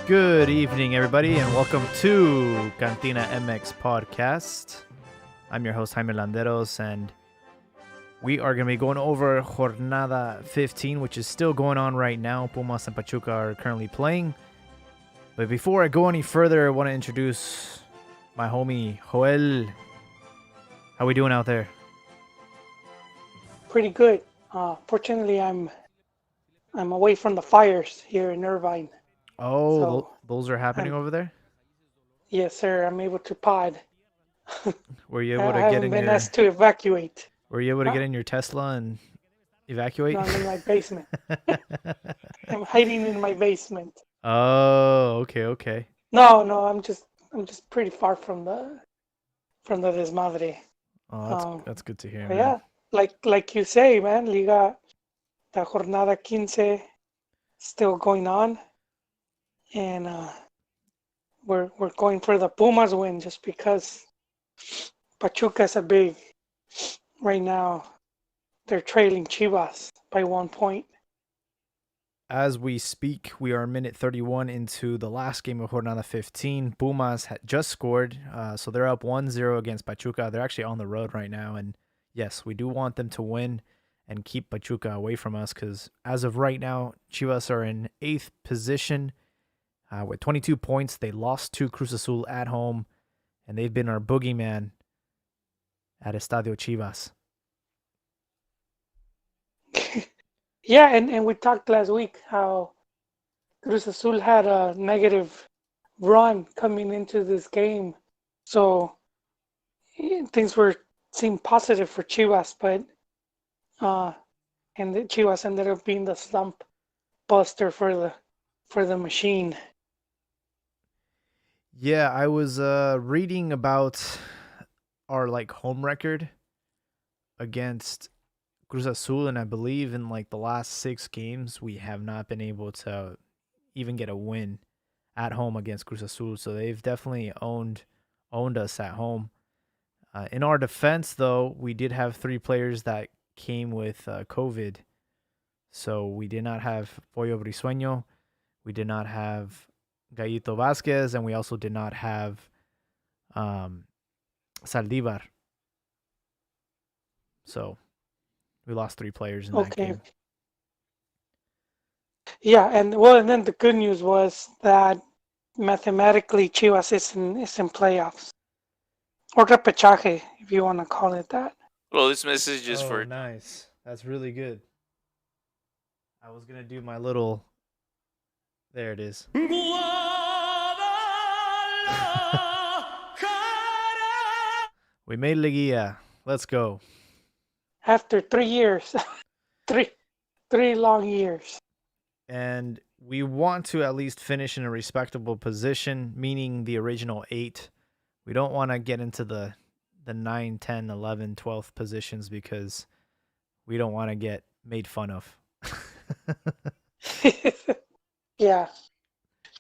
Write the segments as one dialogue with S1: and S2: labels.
S1: Good evening, everybody, and welcome to CantinaMX podcast. I'm your host, Jaime Landeros, and we are going to be going over Jornada 15, which is still going on right now. Pumas and Pachuca are currently playing. But before I go any further, I want to introduce my homie, Joel. How we doing out there?
S2: Pretty good. Fortunately, I'm away from the fires here in Irvine.
S1: Oh,
S2: So
S1: those are happening over there?
S2: Yes, sir. I'm able to pod.
S1: Were you
S2: I
S1: able to get
S2: haven't
S1: in
S2: been
S1: your
S2: asked to evacuate.
S1: Were you able to get in your Tesla and evacuate?
S2: No, I'm in my basement. I'm hiding in my basement.
S1: Oh, okay.
S2: No, I'm just pretty far from the desmadre.
S1: Oh, that's good to hear,
S2: But
S1: man.
S2: yeah, like you say, man, the Jornada 15 still going on, and we're going for the Pumas win just because Pachuca's a big right now. They're trailing Chivas by 1 point.
S1: As we speak, we are minute 31 into the last game of Jornada 15. Pumas had just scored, so they're up 1-0 against Pachuca. They're actually on the road right now, and yes, we do want them to win and keep Pachuca away from us because as of right now, Chivas are in 8th position with 22 points. They lost to Cruz Azul at home, and they've been our boogeyman at Estadio Chivas.
S2: Yeah, and we talked last week how Cruz Azul had a negative run coming into this game. So things seemed positive for Chivas, but and the Chivas ended up being the slump buster for the machine.
S1: Yeah, I was reading about our home record against Cruz Azul, and I believe in the last 6 games we have not been able to even get a win at home against Cruz Azul. So they've definitely owned us at home. In our defense, though, we did have 3 players that came with COVID. So we did not have Pollo Brizueño, we did not have Gallito Vasquez, and we also did not have Saldivar. So we lost 3 players in that game.
S2: Yeah, and then the good news was that mathematically Chivas is in playoffs. Or repechaje, if you want to call it that.
S3: Well, this message is for...
S1: nice. That's really good. I was going to do my little... There it is. We made Liguilla. Let's go.
S2: After 3 years. three long years.
S1: And we want to at least finish in a respectable position, meaning the original 8. We don't want to get into the 9, 10, 11, 12th positions because we don't want to get made fun of.
S2: Yeah.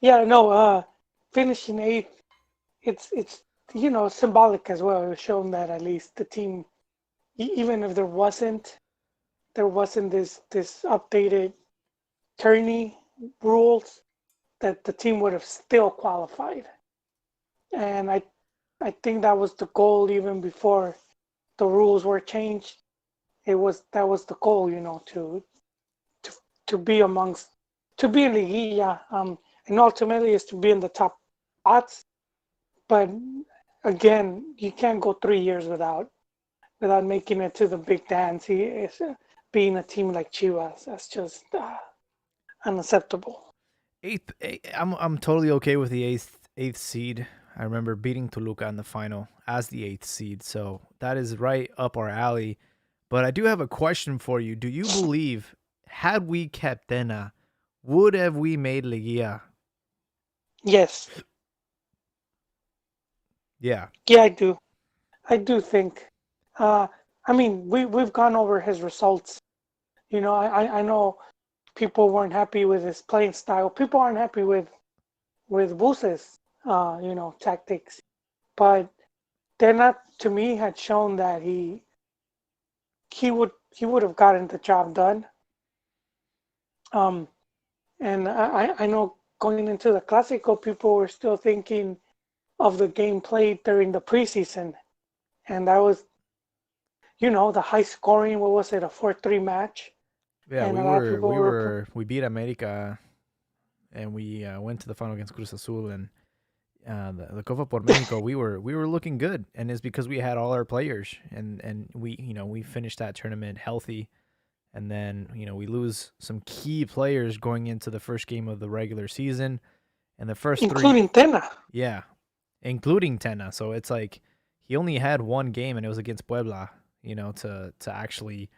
S2: Yeah, no, finishing 8th, it's symbolic as well. It was shown that at least the team, even if there wasn't this updated tourney rules, that the team would have still qualified. And I think that was the goal even before the rules were changed. That was the goal, to be in Liguilla, and ultimately is to be in the top spots. But again, you can't go 3 years without making it to the big dance. Being a team like Chivas, that's just unacceptable.
S1: I'm totally okay with the eighth seed. I remember beating Toluca in the final as the 8th seed, so that is right up our alley. But I do have a question for you. Do you believe, had we kept Tena, would have we made Liguilla?
S2: Yes.
S1: Yeah.
S2: Yeah, I do. I do think. I mean, we've gone over his results. I know people weren't happy with his playing style. People aren't happy with Buse's tactics. But Tena, to me, had shown that he he would have gotten the job done. Um, and I know going into the Clásico, people were still thinking of the game played during the preseason, and that was, the high scoring. What was it? A 4-3 match,
S1: Yeah,
S2: and a lot of people
S1: we beat America, and we went to the final against Cruz Azul, and the Copa por Mexico, we were looking good, and it's because we had all our players, and we finished that tournament healthy, and then we lose some key players going into the first game of the regular season, and the first
S2: including Tena.
S1: yeah, including Tena. So it's like he only had one game, and it was against Puebla, to actually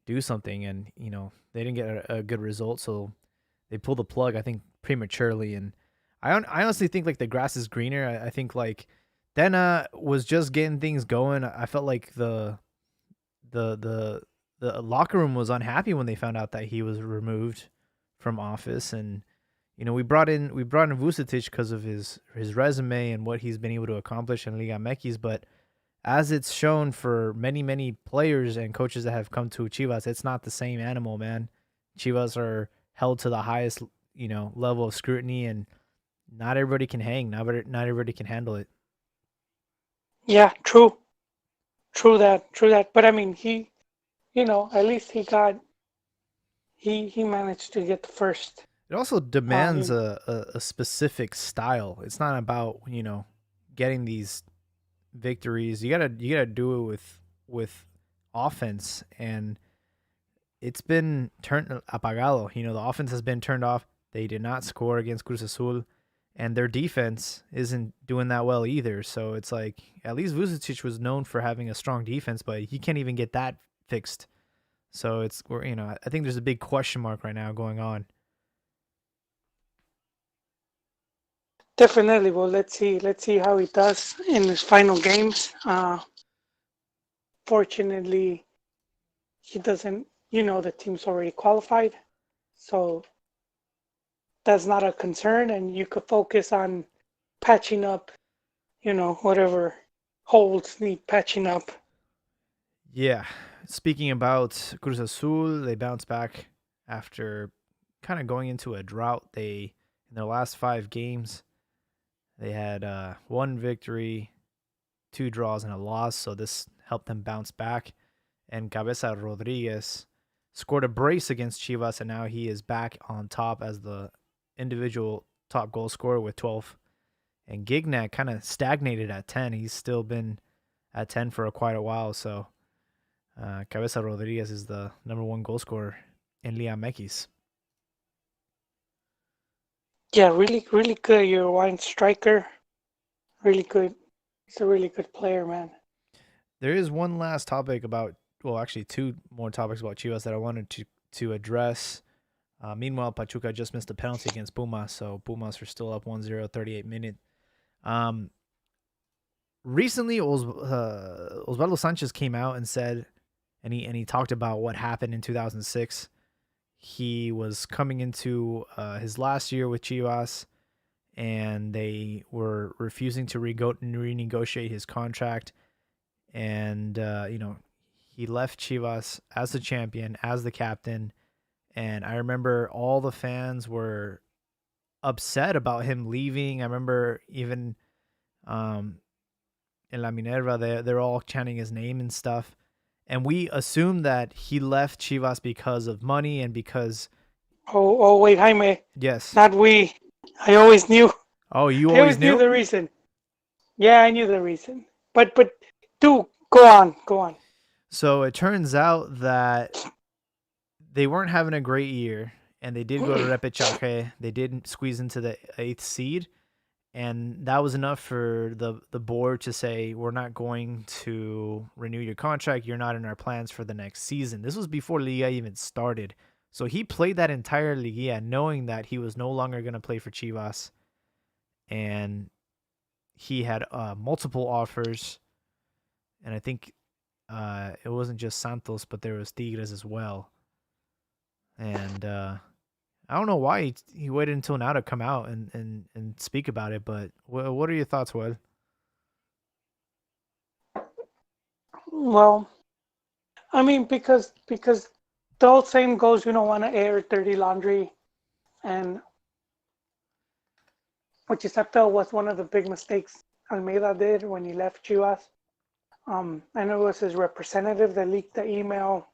S1: do something, and they didn't get a good result, so they pulled the plug, I think, prematurely. And I honestly think like the grass is greener. I think like Tena was just getting things going. I felt like the locker room was unhappy when they found out that he was removed from office, and we brought in Vucetic because of his resume and what he's been able to accomplish in Liga MX. But as it's shown for many players and coaches that have come to Chivas, it's not the same animal, man. Chivas are held to the highest level of scrutiny, and not everybody can hang. Not everybody can handle it.
S2: Yeah, true that. But I mean, he, at least he managed to get the first.
S1: It also demands a specific style. It's not about getting these victories. You gotta do it with offense, and it's been turned apagado. The offense has been turned off. They did not score against Cruz Azul, and their defense isn't doing that well either. So it's like at least Vucetic was known for having a strong defense, but he can't even get that fixed. So I think there's a big question mark right now going on.
S2: Definitely. Well, let's see how he does in his final games. Fortunately, he doesn't. The team's already qualified, so that's not a concern, and you could focus on patching up, whatever holes need patching up.
S1: Yeah. Speaking about Cruz Azul, they bounced back after kind of going into a drought. In their last 5 games, they had 1 victory, 2 draws, and a loss. So this helped them bounce back. And Cabeza Rodriguez scored a brace against Chivas, and now he is back on top as the individual top goal scorer with 12. And Gignac kind of stagnated at 10. He's still been at 10 for quite a while. So Cabeza Rodriguez is the number 1 goal scorer in Liga MX.
S2: Yeah, really, really good. You're a wine striker. Really good. He's a really good player, man.
S1: There is one last topic actually 2 more topics about Chivas that I wanted to address. Meanwhile, Pachuca just missed a penalty against Pumas, so Pumas are still up 1-0, 38 minute. Recently, Osvaldo Sanchez came out and said, and he talked about what happened in 2006. He was coming into his last year with Chivas, and they were refusing to renegotiate his contract. And, he left Chivas as the champion, as the captain. And I remember all the fans were upset about him leaving. I remember even in La Minerva, they're all chanting his name and stuff. And we assumed that he left Chivas because of money and because...
S2: Oh, wait, Jaime.
S1: Yes.
S2: Not we. I always knew.
S1: Oh, you
S2: I
S1: always knew?
S2: the reason. Yeah, I knew the reason. But do go on.
S1: So it turns out that they weren't having a great year, and they did go to repechaje. They didn't squeeze into the 8th seed, and that was enough for the board to say, we're not going to renew your contract. You're not in our plans for the next season. This was before Liga even started. So he played that entire Liga knowing that he was no longer going to play for Chivas, and he had multiple offers, and I think it wasn't just Santos, but there was Tigres as well. And I don't know why he waited until now to come out and speak about it, but what are your thoughts, Will?
S2: Well, I mean, because the old saying goes, you don't want to air dirty laundry, and which is I felt was one of the big mistakes Almeida did when he left Chivas. I know it was his representative that leaked the email,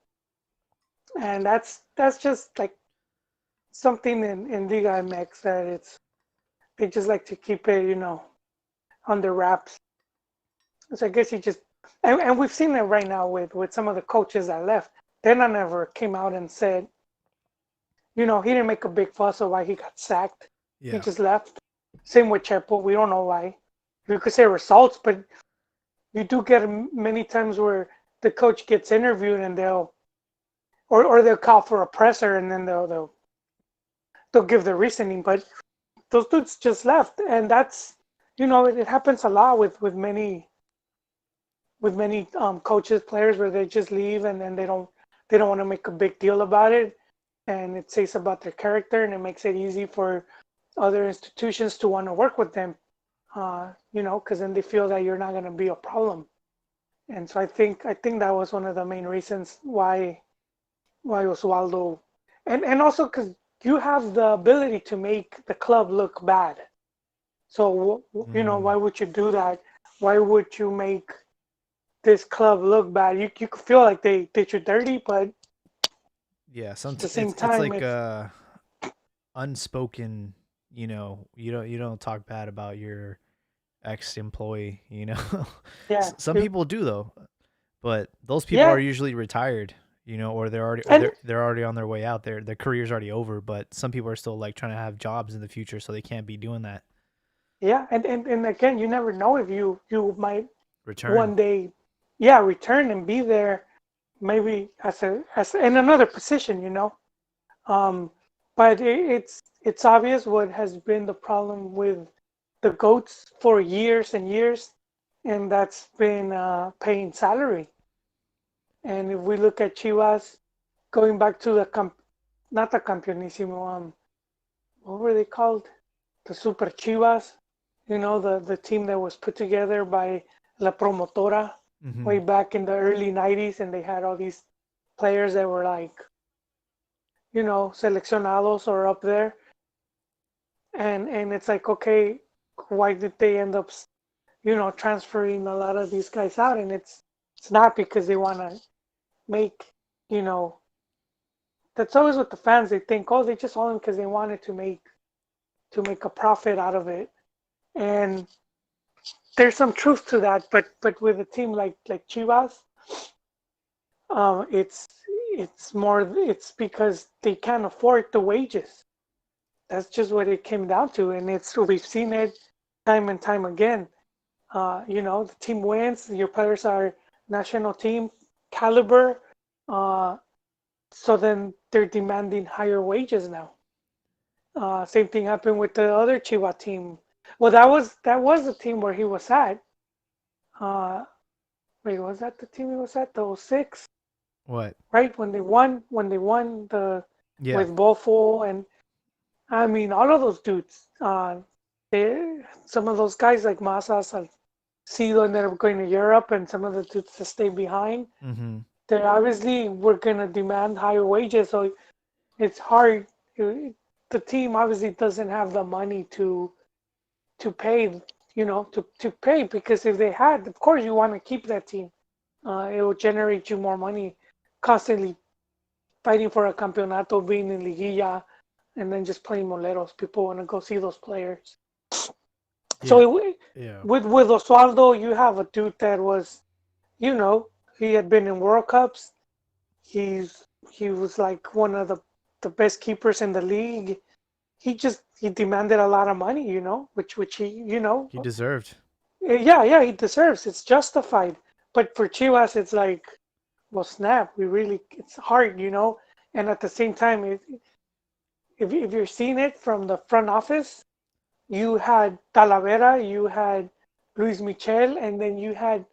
S2: and that's just like something in Liga MX that they just like to keep it, under wraps. So I guess he just and we've seen it right now with some of the coaches that left. They never came out and said, he didn't make a big fuss of why he got sacked. He
S1: Yeah.
S2: just left. Same with Chepo. We don't know why. You could say results, but you do get many times where the coach gets interviewed and or they'll call for a presser and then they'll give the reasoning. But those dudes just left, and that's it happens a lot with many coaches, players where they just leave and then they don't want to make a big deal about it, and it says about their character, and it makes it easy for other institutions to want to work with them, because then they feel that you're not going to be a problem. And so I think that was one of the main reasons why Osvaldo, and also because you have the ability to make the club look bad. So why would you do that? Why would you make this club look bad? You could feel like they did you dirty, but
S1: Yeah,
S2: at the same
S1: it's
S2: time,
S1: like
S2: it's
S1: unspoken, you don't talk bad about your ex-employee,
S2: yeah,
S1: Some people do though, but those people
S2: yeah,
S1: are usually retired, or
S2: and
S1: they're already on their way out. Their career's already over, but some people are still like trying to have jobs in the future, so they can't be doing that.
S2: yeah, and again, you never know if you might
S1: Return.
S2: one day, yeah, return and be there, maybe as in another position, Um, but it's obvious what has been the problem with the goats for years and years, and that's been paying salary. And if we look at Chivas, going back to not the Campeonísimo, what were they called? The Super Chivas, the team that was put together by La Promotora
S1: Hmm.
S2: way back in the early 90s, and they had all these players that were like, seleccionados or up there. And it's like, okay, why did they end up, transferring a lot of these guys out? And it's not because they want to make, you know, that's always what the fans, they think, oh, they just own them because they wanted to make a profit out of it. And there's some truth to that, but with a team like Chivas, it's because they can't afford the wages. That's just what it came down to, and we've seen it time and time again. The team wins. Your players are national team caliber, uh, so then they're demanding higher wages now. Same thing happened with the other Chihuahua team. Well, that was the team where he was at. Uh, Wait, was that the team he was at? The '06,
S1: What?
S2: right? When they won the
S1: Yeah.
S2: with Bofo, and I mean all of those dudes. Some of those guys like Masas, Sido ended up going to Europe, and some of the dudes that stayed behind.
S1: Hmm.
S2: They obviously were going to demand higher wages, so it's hard. The team obviously doesn't have the money to pay, to pay, because if they had, of course, you want to keep that team. It will generate you more money, constantly fighting for a campeonato, being in liguilla, and then just playing moleros. People want to go see those players.
S1: Yeah.
S2: So
S1: Yeah.
S2: with Osvaldo, you have a dude that was, you know, he had been in World Cups. He was like one of the best keepers in the league. He demanded a lot of money, which he,
S1: He deserved.
S2: yeah, yeah, he deserves. It's justified. But for Chivas, it's like, well, snap. It's hard, And at the same time, if you're seeing it from the front office, you had Talavera, you had Luis Michel, and then you had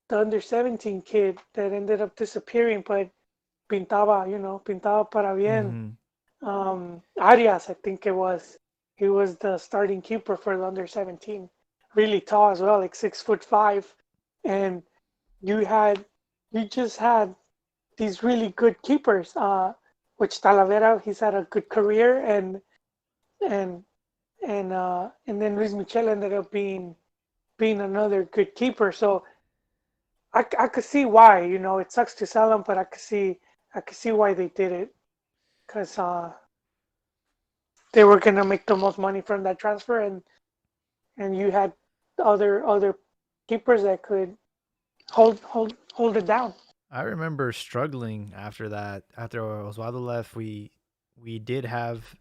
S2: the under 17 kid that ended up disappearing, but pintaba para bien.
S1: Hmm.
S2: Arias, I think it was. He was the starting keeper for the under 17. Really tall as well, like 6'5", and you had, you just had these really good keepers. Which Talavera, he's had a good career, and and then Luis Michel ended up being another good keeper. So I could see why. It sucks to sell him, but I could see why they did it, because they were gonna make the most money from that transfer, and you had other keepers that could hold it down.
S1: I remember struggling after that. After Osvaldo left, we did have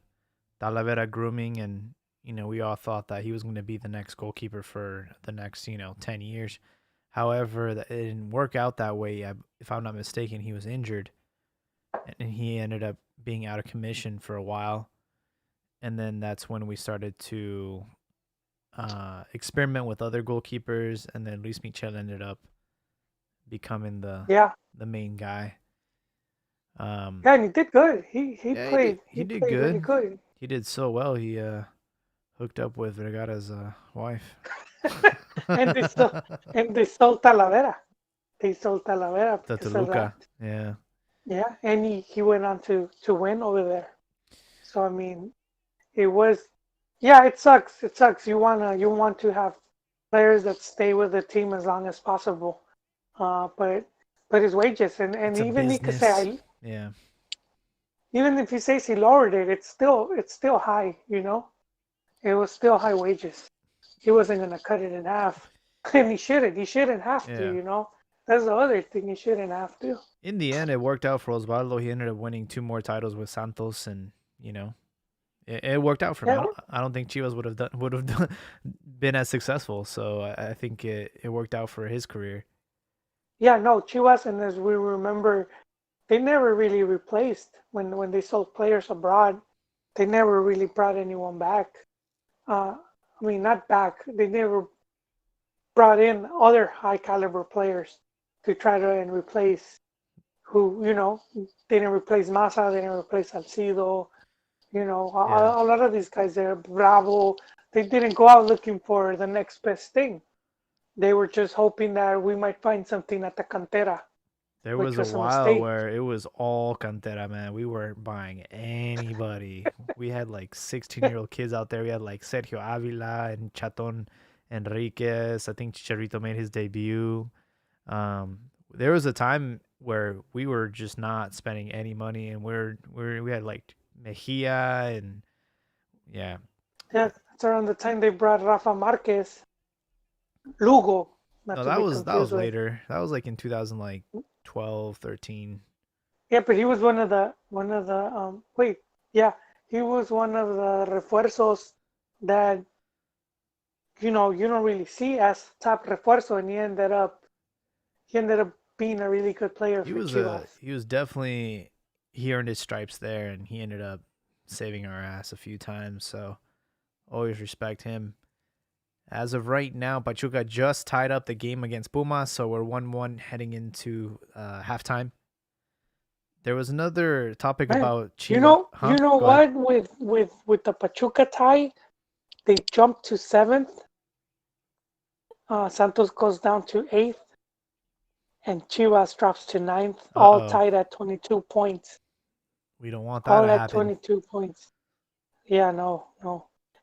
S1: Talavera grooming, and we all thought that he was going to be the next goalkeeper for the next 10 years. However, it didn't work out that way. If I'm not mistaken, he was injured, and he ended up being out of commission for a while. And then that's when we started to experiment with other goalkeepers, and then Luis Michel ended up becoming the main guy.
S2: Yeah, and he did good. He
S1: Yeah,
S2: played.
S1: he did
S2: played
S1: good.
S2: really good.
S1: He did so well. He hooked up with Vergara's wife.
S2: and they sold Talavera. They sold Talavera
S1: The
S2: because of
S1: Toluca.
S2: that.
S1: Yeah.
S2: Yeah, and he went on to win over there. So I mean, it was. Yeah, it sucks. It sucks. You want to have players that stay with the team as long as possible. But his wages, and
S1: It's a
S2: even he could
S1: business.
S2: say,
S1: Yeah.
S2: even if he says he lowered it, it's still high. It was still high wages. He wasn't gonna cut it in half, and he shouldn't. He shouldn't have
S1: Yeah.
S2: to. That's the other thing. He shouldn't have to.
S1: In the end, it worked out for Osvaldo. He ended up winning 2 more titles with Santos, and it worked out for him.
S2: Yeah,
S1: I don't think Chivas would have been as successful. So I think it worked out for his career.
S2: yeah. No, Chivas, and as we remember, they never really replaced when they sold players abroad. They never really brought anyone back. I mean, not back. They never brought in other high caliber players to try to and replace who they didn't replace Massa, they didn't replace Salcido.
S1: Yeah.
S2: A lot of these guys there, Bravo, they didn't go out looking for the next best thing. They were just hoping that we might find something at the cantera.
S1: There
S2: Which
S1: was a
S2: was a
S1: while
S2: mistake.
S1: where it was all cantera, man. We weren't buying anybody. We had like 16-year-old kids out there. We had like Sergio Avila and Chaton Enriquez. I think Chicharito made his debut. There was a time where we were just not spending any money, and we had like Mejia and yeah.
S2: Yeah, it's around the time they brought Rafa Marquez, Lugo, not
S1: No,
S2: to be
S1: that was
S2: confused with.
S1: later. That was like in 2012, 13.
S2: Yeah, but he was one of the wait, yeah, he was one of the refuerzos that you don't really see as top refuerzo, and he ended up being a really good player for Chivas.
S1: He was definitely he earned his stripes there, and he ended up saving our ass a few times. So always respect him. As of right now, Pachuca just tied up the game against Pumas, so we're 1-1 heading into halftime. There was another topic
S2: Man,
S1: about Chivas.
S2: you know
S1: Go ahead.
S2: what? With the Pachuca tie, they jumped to 7th. Santos goes down to 8th, and Chivas drops to 9th, all
S1: Uh-oh.
S2: tied at 22 points.
S1: We don't want that
S2: All
S1: to
S2: at
S1: happen.
S2: 22 points. Yeah, no.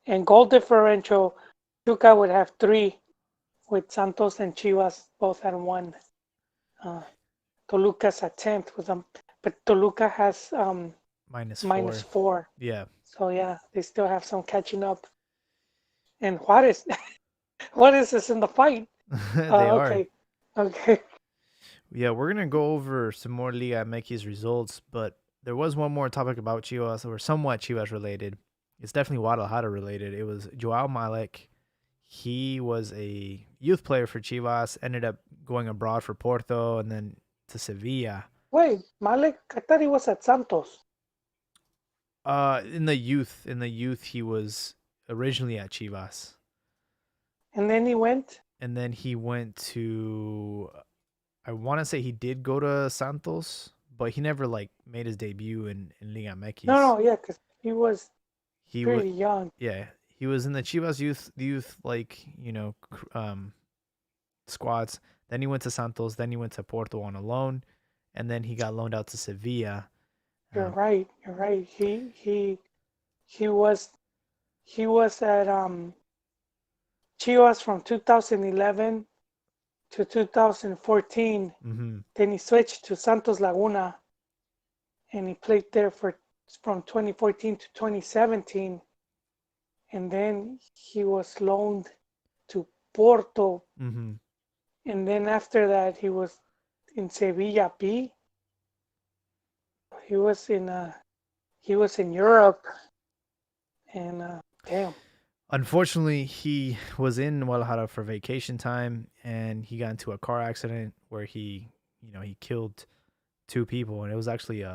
S2: And goal differential, Pachuca would have 3, with Santos and Chivas both at 1. Toluca's at 10th with them, but Toluca has minus 4.
S1: Yeah.
S2: So yeah, they still have some catching up. And Juarez, Juarez is in the fight.
S1: They are.
S2: Okay.
S1: Yeah, we're gonna go over some more Liga MX results, but there was one more topic about Chivas, or somewhat Chivas related. It's definitely Guadalajara related. It was Joao Malek. He was a youth player for Chivas, ended up going abroad for Porto and then to Sevilla.
S2: Wait, Malek, I thought he was at Santos.
S1: In the youth, he was originally at Chivas,
S2: And then he went.
S1: and then he went to. I want to say he did go to Santos, but he never like made his debut in Liga MX.
S2: No, yeah, because he was
S1: he
S2: pretty young.
S1: Yeah, he was in the Chivas youth like squads. Then he went to Santos. Then he went to Porto on a loan, and then he got loaned out to Sevilla.
S2: You're right. You're right. He was at Chivas from 2011 to 2014.
S1: Mm-hmm.
S2: Then he switched to Santos Laguna, and he played there from 2014 to 2017. And then he was loaned to Porto.
S1: Mm-hmm.
S2: And then after that, he was in Sevilla B. He was in Europe, and damn.
S1: Unfortunately, he was in Guadalajara for vacation time, and he got into a car accident where he killed two people, and it was actually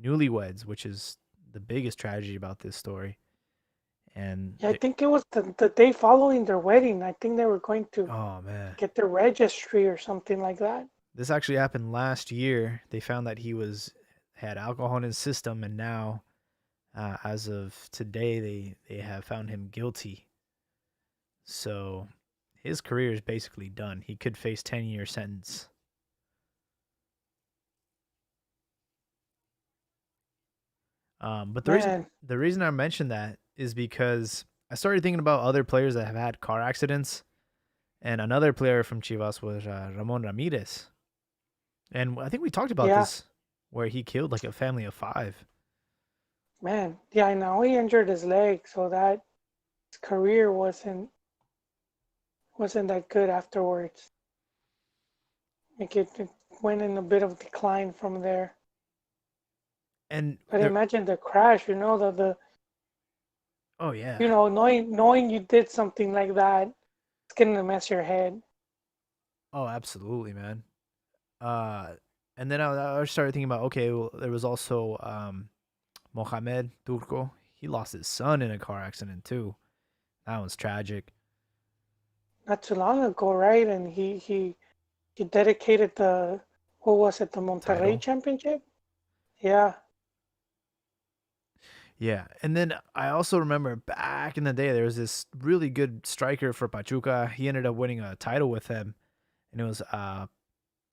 S1: newlyweds, which is the biggest tragedy about this story. And
S2: Yeah, I think it was the day following their wedding. I think they were going to
S1: oh man,
S2: get their registry or something like that.
S1: this actually happened last year. They found that he had alcohol in his system, and now, as of today, they have found him guilty. So his career is basically done. He could face 10-year sentence. But the reason I mentioned that is because I started thinking about other players that have had car accidents, and another player from Chivas was Ramon Ramirez, and I think we talked about this, where he killed like a family of 5.
S2: Man, yeah, I know he injured his leg, so that his career wasn't that good afterwards. Like it went in a bit of decline from there. But imagine the crash, the
S1: oh yeah,
S2: knowing you did something like that, it's gonna mess your head.
S1: oh absolutely, man. And then I started thinking about, okay, well, there was also Mohamed Turco. He lost his son in a car accident too. That was tragic.
S2: Not too long ago, right? And he dedicated the Monterrey
S1: Title.
S2: Championship? Yeah.
S1: Yeah, and then I also remember back in the day there was this really good striker for Pachuca. He ended up winning a title with him, and it was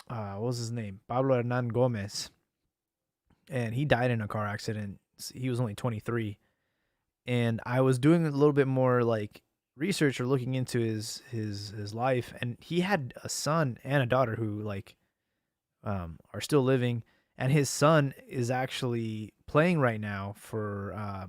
S1: what was his name? Pablo Hernan Gomez, and he died in a car accident. He was only 23, and I was doing a little bit more like research or looking into his life, and he had a son and a daughter who like are still living, and his son is actually playing right now for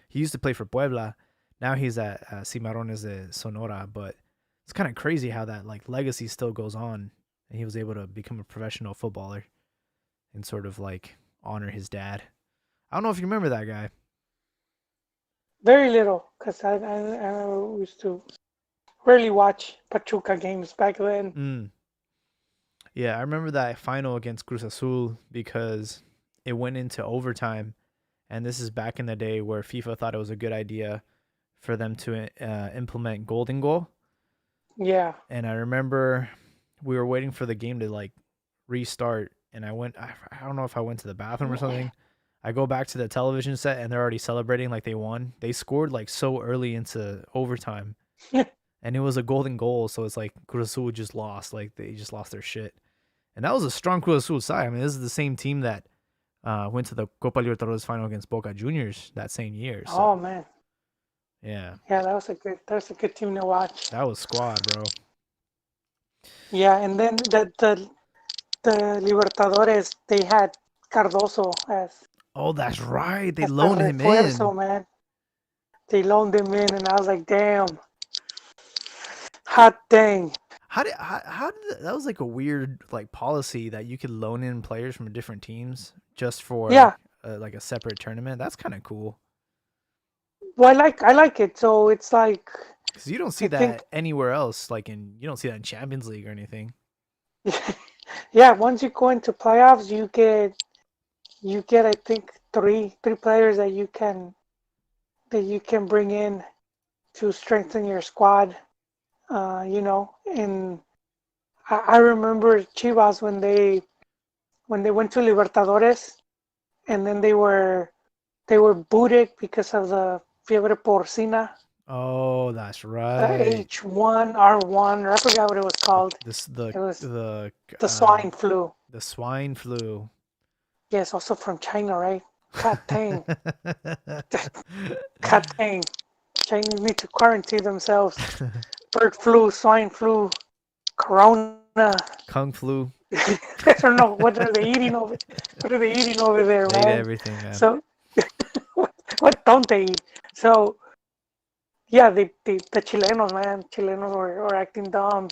S1: he used to play for Puebla. Now he's at Cimarrones de Sonora, but it's kind of crazy how that like legacy still goes on, and he was able to become a professional footballer and sort of like honor his dad. I don't know if you remember that guy.
S2: Very little, because I used to rarely watch Pachuca games back then.
S1: Yeah, I remember that final against Cruz Azul because it went into overtime, and this is back in the day where FIFA thought it was a good idea for them to implement golden goal.
S2: Yeah.
S1: And I remember we were waiting for the game to like restart, and I don't know if I went to the bathroom or something. I go back to the television set, and they're already celebrating like they won. They scored like so early into overtime. And it was a golden goal, so it's like Cruz Azul just lost. Like they just lost their shit. And that was a strong Cruz Azul side. I mean, this is the same team that went to the Copa Libertadores final against Boca Juniors that same year. So.
S2: Oh man.
S1: Yeah.
S2: Yeah, that was a good team to watch.
S1: That was squad, bro.
S2: Yeah, and then the Libertadores, they had Cardoso as.
S1: Oh, that's right. They loaned him in.
S2: Man. They loaned him in, and I was like, damn. Hot dang.
S1: How did that was like a weird like policy that you could loan in players from different teams just for like a separate tournament. That's kind of cool.
S2: Well, I like it. So it's like
S1: because you don't see that anywhere else. Like you don't see that in Champions League or anything.
S2: Yeah, once you go into playoffs, you get I think three players that you can bring in to strengthen your squad. And I remember Chivas when they went to Libertadores, and then they were booted because of the fiebre porcina.
S1: Oh, that's
S2: The
S1: right.
S2: H1N1, or I forgot what it was called.
S1: This
S2: It was
S1: the
S2: the swine flu.
S1: the swine flu.
S2: Yes, also from China, right? God dang. God dang. Chinese need to quarantine themselves. Bird flu, swine flu, corona.
S1: Kung flu.
S2: I don't know what are they eating over. What are they eating over there,
S1: They ate
S2: man?
S1: everything, man.
S2: So what don't they eat? So yeah, the Chilenos, man, Chilenos were acting dumb.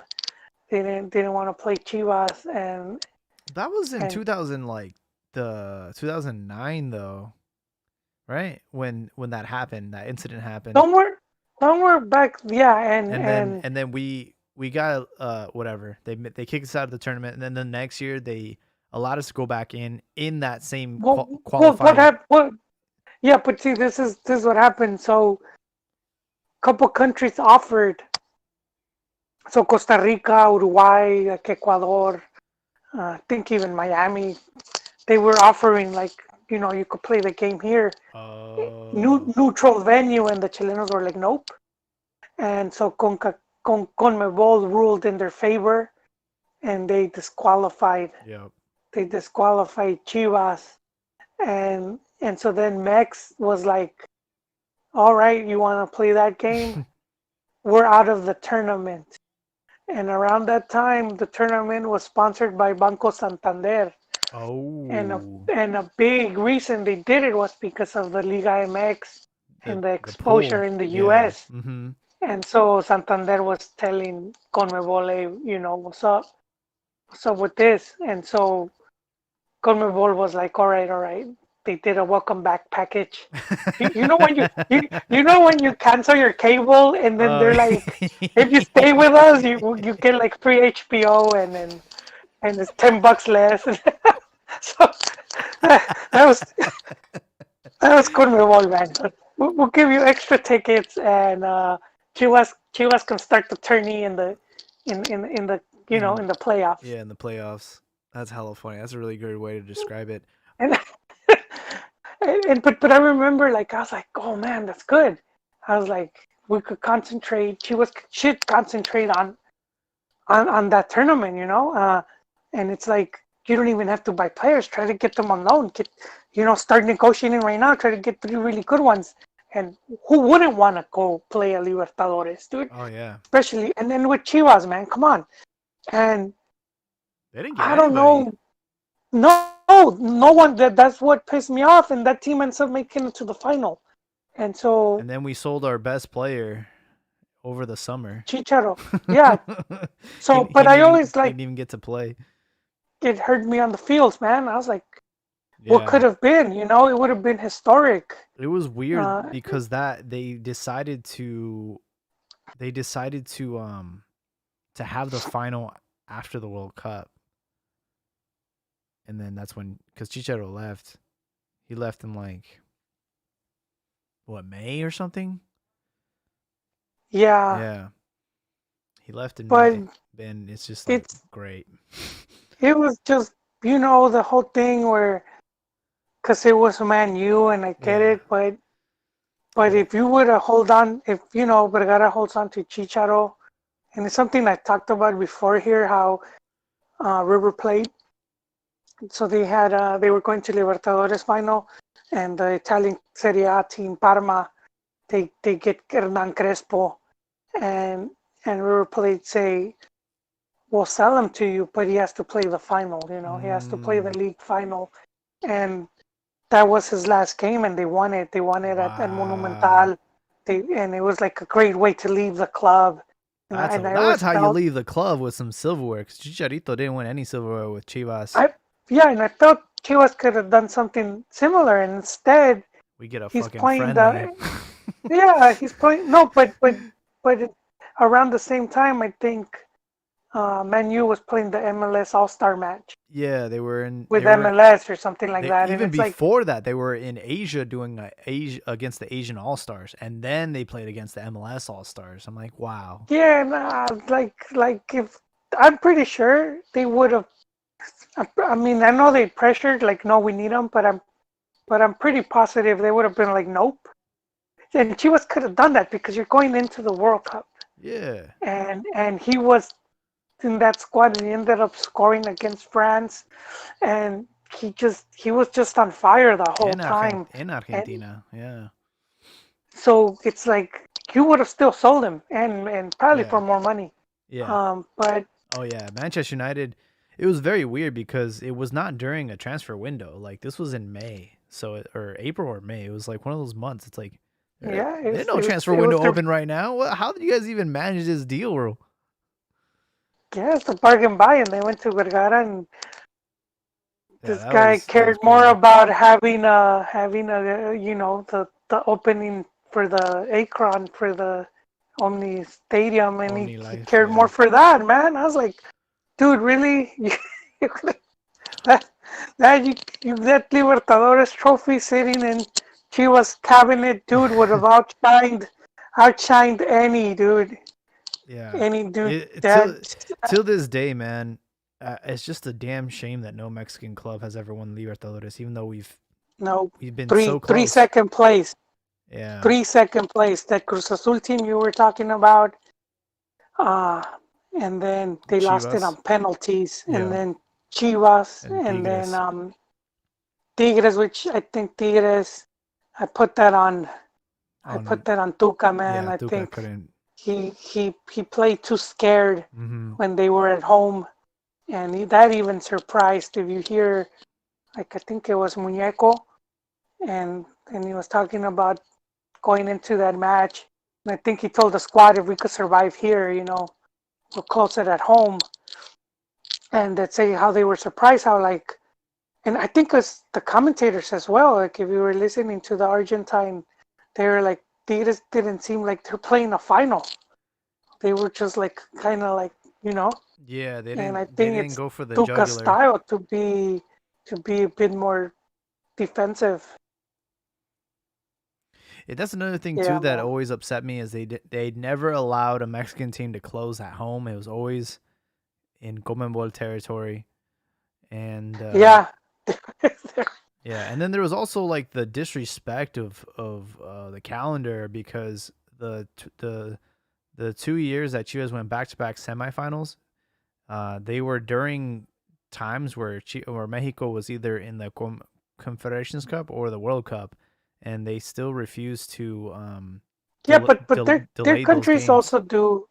S2: They didn't want to play Chivas
S1: That was in
S2: and
S1: 2000, like the 2009 though, right? When that happened, that incident happened,
S2: somewhere back, yeah,
S1: and then we got whatever, they kicked us out of the tournament, and then the next year they allowed us to go back in that same
S2: what
S1: qualifying.
S2: happened? What? Yeah, but see, this is what happened. So a couple countries offered. So Costa Rica, Uruguay, like Ecuador, I think even Miami, they were offering like, you could play the game here,
S1: Oh,
S2: neutral venue, and the Chilenos were like, nope. And so CONMEBOL ruled in their favor, and
S1: yep.
S2: they disqualified Chivas, and so then Mex was like, all right, you want to play that game? We're out of the tournament. And around that time, the tournament was sponsored by Banco Santander. And a,
S1: Oh,
S2: and a big reason they did it was because of the Liga MX and the
S1: the
S2: exposure
S1: pool,
S2: in the
S1: yeah.
S2: US.
S1: Mm-hmm.
S2: And so Santander was telling CONMEBOL, hey, what's up? What's up with this? And so CONMEBOL was like, all right, all right. They did a welcome back package. You know when you know when you cancel your cable and then
S1: Oh,
S2: they're like, if you stay with us, you get like free HBO and it's $10 less. So that was CONMEBOL, man. We'll give you extra tickets and Chivas can start the tourney in the
S1: in
S2: in the playoffs.
S1: yeah, in the playoffs. That's hella funny. That's a really good way to describe it.
S2: And but I remember like I was like, oh man, that's good. I was like, we could concentrate. Should concentrate on that tournament, and it's like you don't even have to buy players. Try to get them on loan. Start negotiating right now. Try to get 3 really good ones. And who wouldn't want to go play a Libertadores, dude?
S1: Oh yeah,
S2: Especially and then with Chivas, man, come on. And
S1: they didn't get
S2: I don't
S1: anybody.
S2: know, no one. That's what pissed me off. And that team ends up making it to the final. And so
S1: And then we sold our best player over the summer.
S2: Chicharo, yeah.
S1: he
S2: So, but I always
S1: he
S2: like
S1: didn't even get to play.
S2: it hurt me on the fields, man. I was like, what
S1: Yeah.
S2: could have been? It would have been historic.
S1: It was weird
S2: Uh,
S1: because that they decided to have the final after the World Cup. And then that's when, because Chicharo left. He left in like what, May or something?
S2: yeah,
S1: Yeah. He left in
S2: but
S1: May. And it's just like
S2: it's
S1: great.
S2: it was just the whole thing where because it was Man U and I get
S1: Yeah.
S2: it, but
S1: Yeah.
S2: if you would have hold on, if Vergara holds on to Chicharo, and it's something I talked about before here, how River played. So they were going to Libertadores final, and the Italian Serie A team Parma they get Hernan Crespo, and River Plate say, we'll sell him to you, but he has to play the final. He has to play the
S1: Mm,
S2: league final, and that was his last game, and they won it. They won it at
S1: wow.
S2: Monumental. And it was like a great way to leave the club. And I
S1: That's
S2: always
S1: how you
S2: felt,
S1: leave the club, with some silverware. Because Chicharito didn't win any silverware with Chivas.
S2: I yeah, and I felt Chivas could have done something similar, and instead
S1: We get a
S2: he's
S1: fucking
S2: playing
S1: friendly.
S2: the yeah he's playing no, but around the same time I think Man U was playing the MLS All Star match
S1: Yeah,
S2: with MLS or something like
S1: they
S2: that, and
S1: even
S2: it's like
S1: before that they were in Asia doing Asia against the Asian All Stars, and then they played against the MLS All Stars. I'm like, wow.
S2: yeah, nah, like if I'm pretty sure they would have. I mean, I know they pressured like, no, we need them, but I'm pretty positive they would have been like, nope. and Chivas could have done that because you're going into the World Cup,
S1: Yeah.
S2: and he was in that squad, and he ended up scoring against France, and he was just on fire the whole time,
S1: In
S2: and
S1: Argentina. Yeah.
S2: so it's like you would have still sold him, and probably
S1: Yeah.
S2: for more money.
S1: Yeah.
S2: But
S1: Oh yeah, Manchester United. It was very weird because it was not during a transfer window. Like this was in May, or April or May. It was like one of those months. It's like
S2: yeah,
S1: there's no transfer
S2: it was
S1: window open right now. How did you guys even manage this deal, bro?
S2: yeah, it's a bargain buy, and they went to Vergara, and
S1: Yeah,
S2: this guy
S1: that was
S2: cared more
S1: crazy.
S2: about having a the opening for the Akron for the Omni Stadium, and
S1: Only
S2: he
S1: life.
S2: cared
S1: Yeah.
S2: more for that, man. I was like, dude, really? You that that Libertadores trophy sitting in Chivas cabinet, dude, would have outshined any dude,
S1: Yeah.
S2: any dude
S1: It
S2: that
S1: till this day, man. It's just a damn shame that no Mexican club has ever won Libertadores, even though
S2: no
S1: we've been
S2: three
S1: so
S2: three
S1: close.
S2: second place.
S1: Yeah.
S2: 3 second place. That Cruz Azul team you were talking about, uh, and then they lost it
S1: Chivas.
S2: on penalties, and
S1: Yeah.
S2: then Chivas,
S1: And
S2: and then
S1: Tigres.
S2: Tigres, which I think Tigres, I put that on, I
S1: On
S2: put that on Tuca, man.
S1: Yeah,
S2: I
S1: Tuca
S2: think
S1: couldn't.
S2: he played too scared
S1: Mm-hmm.
S2: when they were at home, and that even surprised. If you hear, like I think it was Muñeco, and he was talking about going into that match. And I think he told the squad if we could survive here, we'll close it at home. And they'd say how they were surprised how like, and I think as the commentators as well, like if you were listening to the Argentine, they were like, they just didn't seem like they're playing a final. They were just like kind of like, you know.
S1: Yeah,
S2: And I
S1: they
S2: think
S1: didn't
S2: it's
S1: go for the
S2: Tuca's
S1: jugular.
S2: style to be a bit more defensive.
S1: That's another thing too
S2: Yeah,
S1: that
S2: man.
S1: always upset me is they never allowed a Mexican team to close at home. It was always in Conmebol territory, and
S2: Yeah.
S1: yeah, and then there was also like the disrespect of the calendar because the 2 years that Chivas went back to back semifinals, they were during times where Mexico was either in the Confederations Cup or the World Cup, and they still refused to
S2: Yeah, but their
S1: delay those
S2: countries
S1: games.
S2: also do.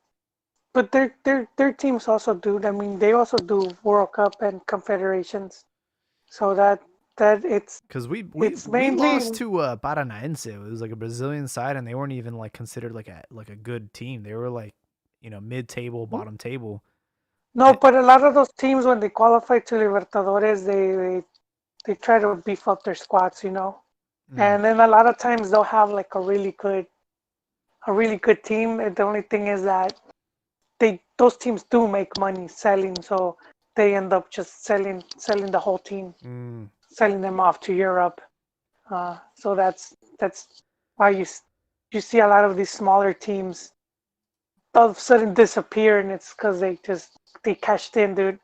S2: But their teams also do. I mean, they also do World Cup and Confederations. So that
S1: Because
S2: it's
S1: we lost
S2: mainly
S1: to Paranaense. It was like a Brazilian side, and they weren't even like considered like a good team. They were like mid table, bottom table.
S2: no. But a lot of those teams when they qualify to Libertadores, they try to beef up their squads.
S1: Mm,
S2: And then a lot of times they'll have like a really good team. And the only thing is that those teams do make money selling, so they end up just selling the whole team,
S1: mm.
S2: selling them off to Europe. So that's why you see a lot of these smaller teams all of a sudden disappear, and it's because they cashed in, dude.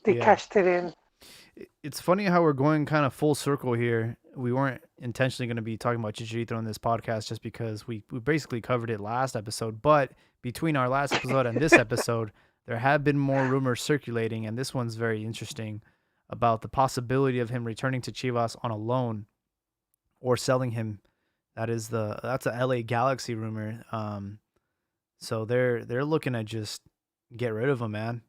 S2: They
S1: Yeah.
S2: cashed it in.
S1: It's funny how we're going kind of full circle here. We weren't intentionally going to be talking about Chicharito on this podcast just because we basically covered it last episode. But between our last episode and this episode, there have been more rumors circulating, and this one's very interesting about the possibility of him returning to Chivas on a loan or selling him. That's a LA Galaxy rumor. So they're looking to just get rid of him, man.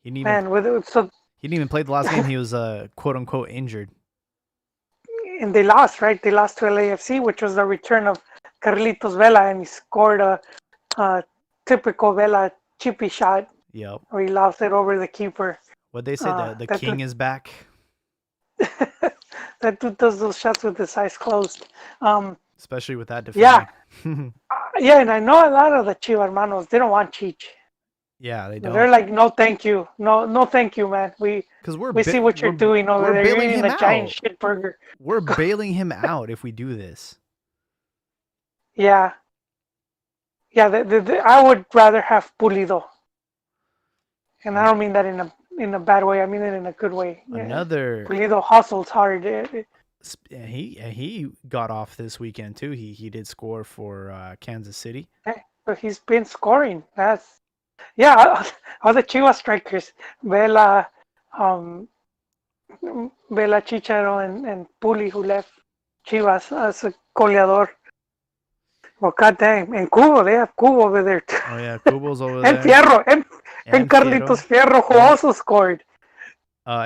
S1: He didn't even
S2: Man, with it, so
S1: he didn't even play the last game. He was quote unquote injured.
S2: and they lost, right? They lost to LAFC, which was the return of Carlitos Vela, and he scored a typical Vela chippy shot
S1: Yep.
S2: where he lost it over the keeper.
S1: What they say, the
S2: That
S1: king is back.
S2: that dude does those shots with his eyes closed.
S1: Especially with that
S2: Yeah,
S1: defender.
S2: yeah, and I know a lot of the Chiva hermanos. They don't want Cheech.
S1: Yeah, they
S2: They're
S1: don't.
S2: like, no, thank you, no, thank you, man.
S1: Because
S2: We see what you're doing over
S1: we're
S2: there. You're
S1: bailing
S2: eating
S1: him
S2: a giant
S1: out.
S2: shit burger.
S1: We're bailing him out if we do this.
S2: Yeah, yeah. I would rather have Pulido, and I
S1: An-
S2: don't mean that in a bad way. I mean it in a good way. Yeah.
S1: another
S2: Pulido hustles hard.
S1: He got off this weekend too. He did score for Kansas City.
S2: But he's been scoring. That's all the Chivas strikers, Vela, um, Vela Chicharo and Puli, who left Chivas as a goleador. Well, goddamn, and Cubo, they have Cubo over there too.
S1: Oh yeah, Kubo's over
S2: And
S1: there.
S2: Fierro, and
S1: And
S2: Carlitos Fierro, who
S1: And-
S2: also scored.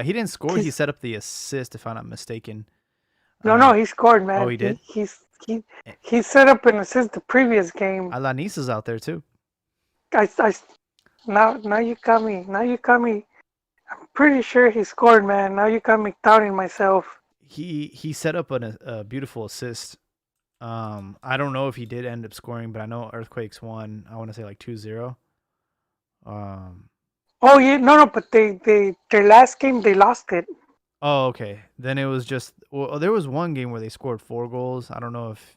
S1: He didn't score. He set up the assist, if I'm not mistaken.
S2: No, he scored, man.
S1: Oh, he did?
S2: He set up an assist the previous game.
S1: Alanis is out there too.
S2: Now you got me. Now you got me. I'm pretty sure he scored, man. Now you got me doubting myself.
S1: He set up a beautiful assist. I don't know if he did end up scoring, but I know Earthquakes won. I want to say like 2-0.
S2: Oh yeah, no, but their last game they lost it.
S1: Oh, okay. Then it was just there was one game where they scored 4 goals. I don't know if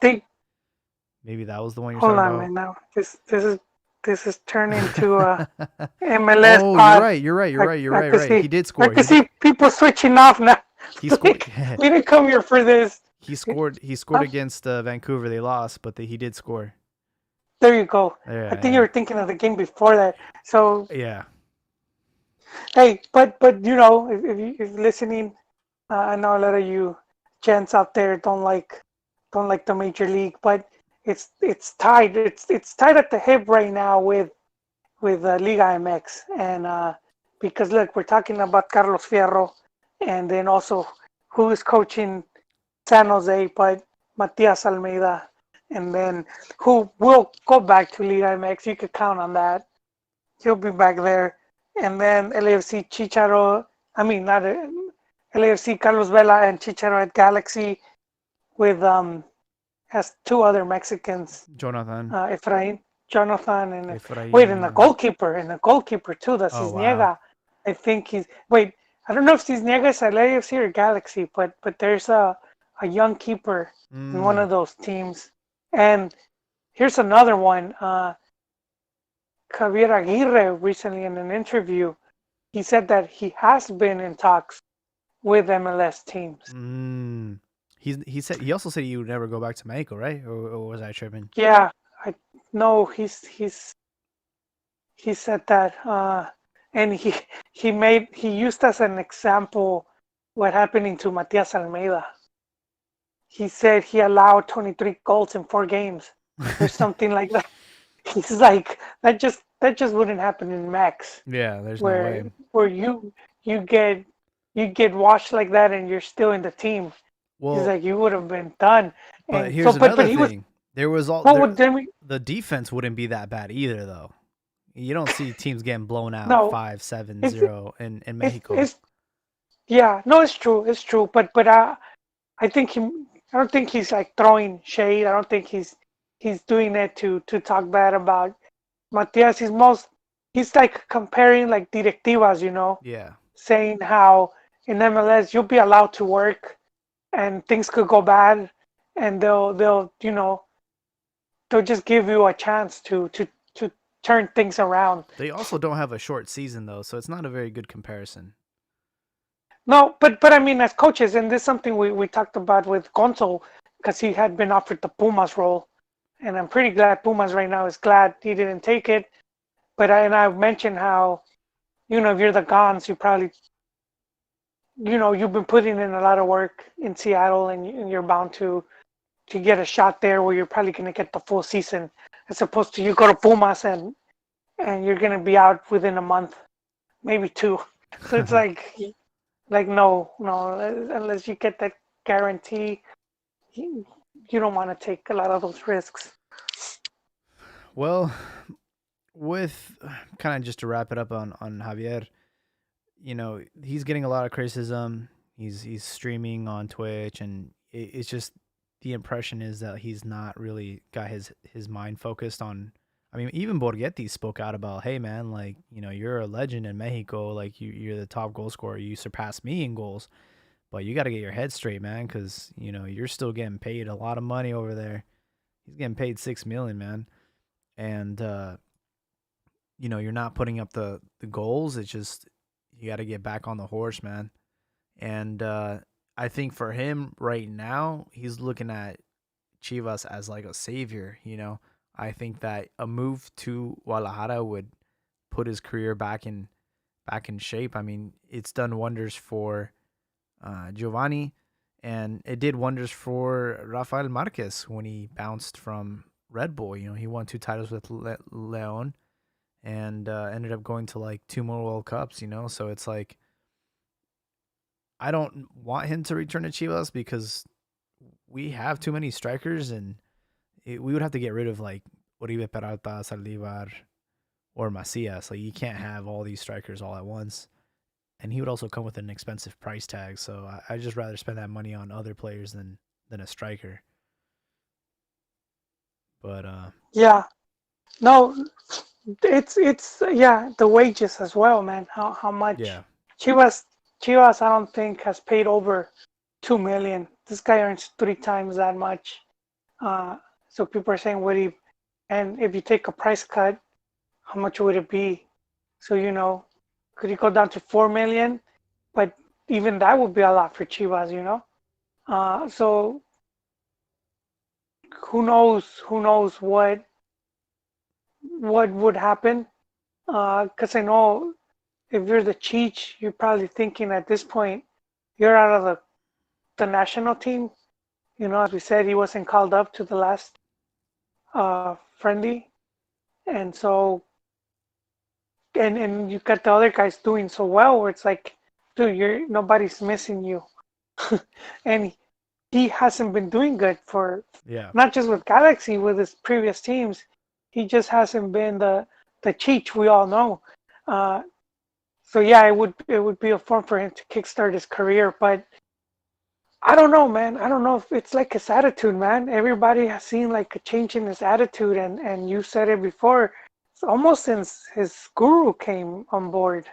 S1: maybe that was the one you're talking about.
S2: Hold on, man. Now this is turning into a MLS.
S1: Oh,
S2: pod.
S1: you're right. He did score.
S2: I can see people switching off now.
S1: He scored.
S2: We didn't come here for this.
S1: He scored against Vancouver. They lost, but he did score.
S2: There you go.
S1: Yeah,
S2: I think you were thinking of the game before that. So
S1: yeah.
S2: Hey, but you know, if you're listening, I know a lot of you gents out there don't like the major league, but it's tied. It's tied at the hip right now with Liga MX, and because look, we're talking about Carlos Fierro, and then also who is coaching San Jose, but Matias Almeida, and then who will go back to Liga MX. You could count on that. He'll be back there. And then LAFC Chicharo, not LAFC Carlos Vela and Chicharo at Galaxy with has 2 other Mexicans,
S1: Jonathan,
S2: Jonathan, and
S1: Efrain.
S2: wait, and the goalkeeper too, the Cisniega.
S1: Wow.
S2: I think I don't know if Cisniega is at LAFC or Galaxy, but there's a young keeper in one of those teams. And here's another one. Javier Aguirre recently in an interview, he said that he has been in talks with MLS teams.
S1: He also said he would never go back to Mexico, right? Or was I tripping?
S2: Yeah, he said that, and he used as an example what happening to Matias Almeida. He said he allowed 23 goals in 4 games or something like that. He's like that just wouldn't happen in Max.
S1: Yeah, there's no way.
S2: Where you get washed like that and you're still in the team.
S1: Well,
S2: he's like you would have been done.
S1: But here's another thing. The defense wouldn't be that bad either, though. You don't see teams getting blown out 5-7-0 in Mexico.
S2: It's true. But I don't think he's like throwing shade. I don't think he's doing it to talk bad about Matias. He's like comparing like directivas, you know?
S1: Yeah.
S2: Saying how in MLS you'll be allowed to work and things could go bad and they'll just give you a chance to turn things around.
S1: They also don't have a short season though, so it's not a very good comparison.
S2: No, but as coaches, and this is something we talked about with Gonzo, because he had been offered the Pumas role. And I'm pretty glad Pumas right now is glad he didn't take it. But I've mentioned how, if you're the Gons, you probably, you've been putting in a lot of work in Seattle and you're bound to get a shot there where you're probably going to get the full season, as opposed to you go to Pumas and you're going to be out within a month, maybe 2. So it's like no, unless you get that guarantee, you don't want to take a lot of those risks.
S1: Well, with kind of just to wrap it up on Javier, he's getting a lot of criticism. He's streaming on Twitch, and it's just the impression is that he's not really got his mind focused on. I mean, even Borghetti spoke out about, hey man, like you're a legend in Mexico, like you're the top goal scorer, you surpassed me in goals. But you got to get your head straight, man, because, you're still getting paid a lot of money over there. He's getting paid $6 million, man. And, you're not putting up the goals. It's just you got to get back on the horse, man. And I think for him right now, he's looking at Chivas as like a savior. I think that a move to Guadalajara would put his career back in shape. I mean, it's done wonders for Giovanni, and it did wonders for Rafael Marquez when he bounced from Red Bull. He won 2 titles with Leon, and ended up going to like 2 more World Cups. So it's like I don't want him to return to Chivas because we have too many strikers, and we would have to get rid of like Uribe Peralta, Saldivar, or Macias. Like you can't have all these strikers all at once. And he would also come with an expensive price tag. So I'd just rather spend that money on other players than a striker. But
S2: Yeah. No, it's the wages as well, man. How much
S1: yeah,
S2: Chivas I don't think has paid over 2 million. This guy earns 3 times that much. So people are saying and if you take a price cut, how much would it be? So could he go down to 4 million? But even that would be a lot for Chivas. So who knows? Who knows what would happen? Because I know if you're the Cheech, you're probably thinking at this point you're out of the national team. As we said, he wasn't called up to the last friendly, and so and you got the other guys doing so well, where it's like, dude, nobody's missing you, and he hasn't been doing good for
S1: yeah,
S2: not just with Galaxy, with his previous teams. He just hasn't been the Cheech we all know. So yeah, it would be a form for him to kickstart his career, but I don't know, man. I don't know if it's like his attitude, man. Everybody has seen like a change in his attitude, and you said it before. It's almost since his guru came on board.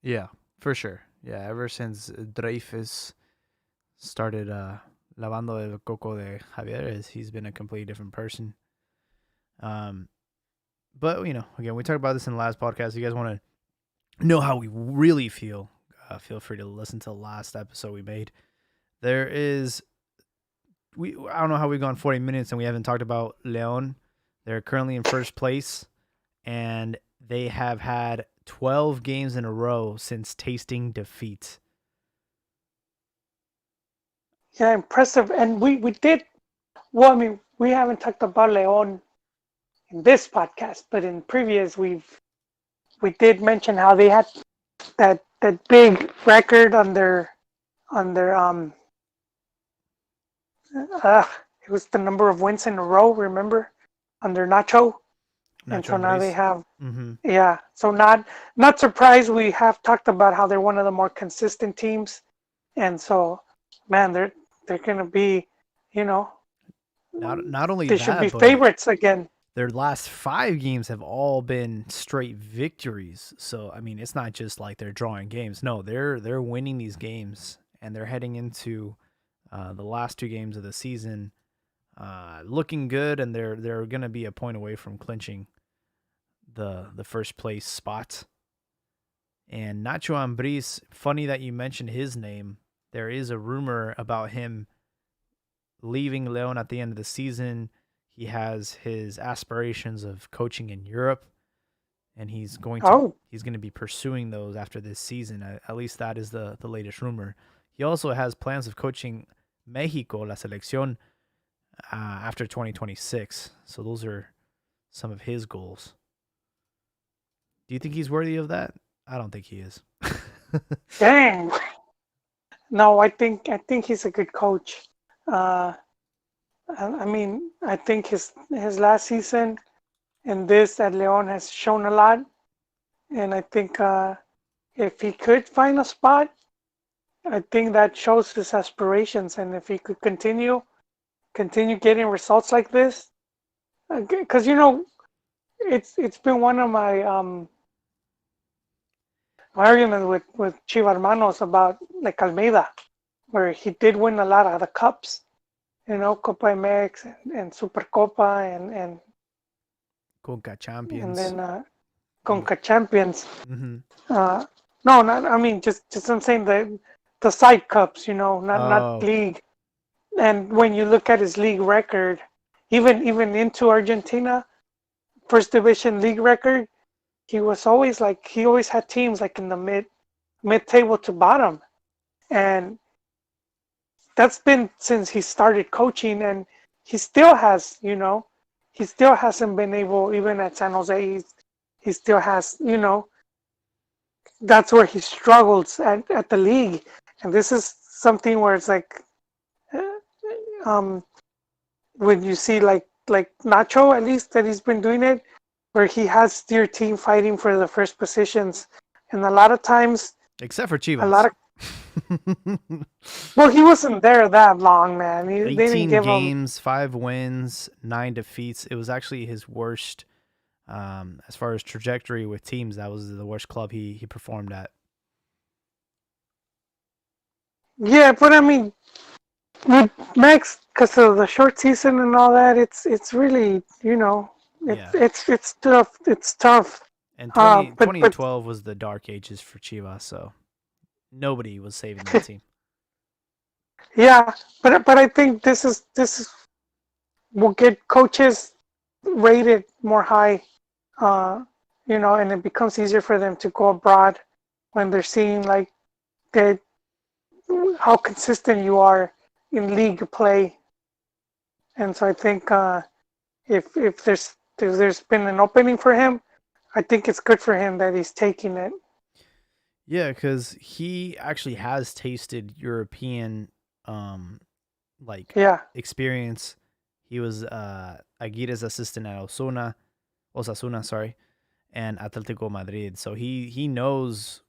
S1: yeah, for sure. Yeah, ever since Dreyfus started lavando el coco de Javier, he's been a completely different person. Um, but again, we talked about this in the last podcast. If you guys want to know how we really feel, feel free to listen to the last episode we made. There is I don't know how we've gone 40 minutes and we haven't talked about Leon. They're currently in first place, and they have had 12 games in a row since tasting defeat.
S2: Yeah, impressive. And we did well. I mean, we haven't talked about Leon in this podcast, but in previous we did mention how they had that big record on their uh, it was the number of wins in a row. Remember, under Nacho, and
S1: Nacho
S2: so now they
S1: Ambriz.
S2: have
S1: Mm-hmm.
S2: yeah. So not surprised. We have talked about how they're one of the more consistent teams, and so man, they're gonna be,
S1: Not only
S2: they should be
S1: that, but
S2: favorites again.
S1: their last 5 games have all been straight victories. So I mean, it's not just like they're drawing games. No, they're winning these games, and they're heading into the last 2 games of the season, looking good, and they're gonna be a point away from clinching the first place spot. And Nacho Ambriz, funny that you mentioned his name. There is a rumor about him leaving Leon at the end of the season. He has his aspirations of coaching in Europe, and he's going to be pursuing those after this season. At least that is the latest rumor. He also has plans of coaching Mexico, la selección, after 2026. So those are some of his goals. Do you think he's worthy of that? I don't think he is.
S2: Dang. No, I think he's a good coach. I mean, I think his last season and this at Leon has shown a lot, and I think if he could find a spot, I think that shows his aspirations, and if he could continue getting results like this, because it's been one of my arguments with Chiva Hermanos about like Almeida, where he did win a lot of the cups, Copa MX and Supercopa and
S1: Conca Champions.
S2: And then Conca Champions.
S1: Mm-hmm.
S2: No, not, I mean, just I'm saying that the side cups, not
S1: Oh,
S2: league. And when you look at his league record, even into Argentina, first division league record, he always had teams like in the mid table to bottom. And that's been since he started coaching, and he still has, he still hasn't been able, even at San Jose, he still has, that's where he struggles at the league. And this is something where it's like, um, when you see like Nacho, at least that he's been doing it, where he has your team fighting for the first positions, and a lot of times,
S1: except for
S2: a lot
S1: Chivas.
S2: of well, he wasn't there that long, man. They didn't
S1: 18
S2: give him.
S1: games, 5 wins, 9 defeats. It was actually his worst, as far as trajectory with teams. That was the worst club he performed at.
S2: Yeah, but I mean, with Max, because of the short season and all that, it's really,
S1: Yeah.
S2: it's tough. It's tough.
S1: And
S2: But
S1: 2012 was the dark ages for Chivas, so nobody was saving that team.
S2: yeah, but I think this is will get coaches rated more high, uh, and it becomes easier for them to go abroad when they're seeing like that how consistent you are in league play. And so I think if there's been an opening for him, I think it's good for him that he's taking it.
S1: Yeah, because he actually has tasted European, like
S2: Yeah,
S1: experience. He was Aguirre's assistant at Osasuna, sorry, and Atletico Madrid. So he knows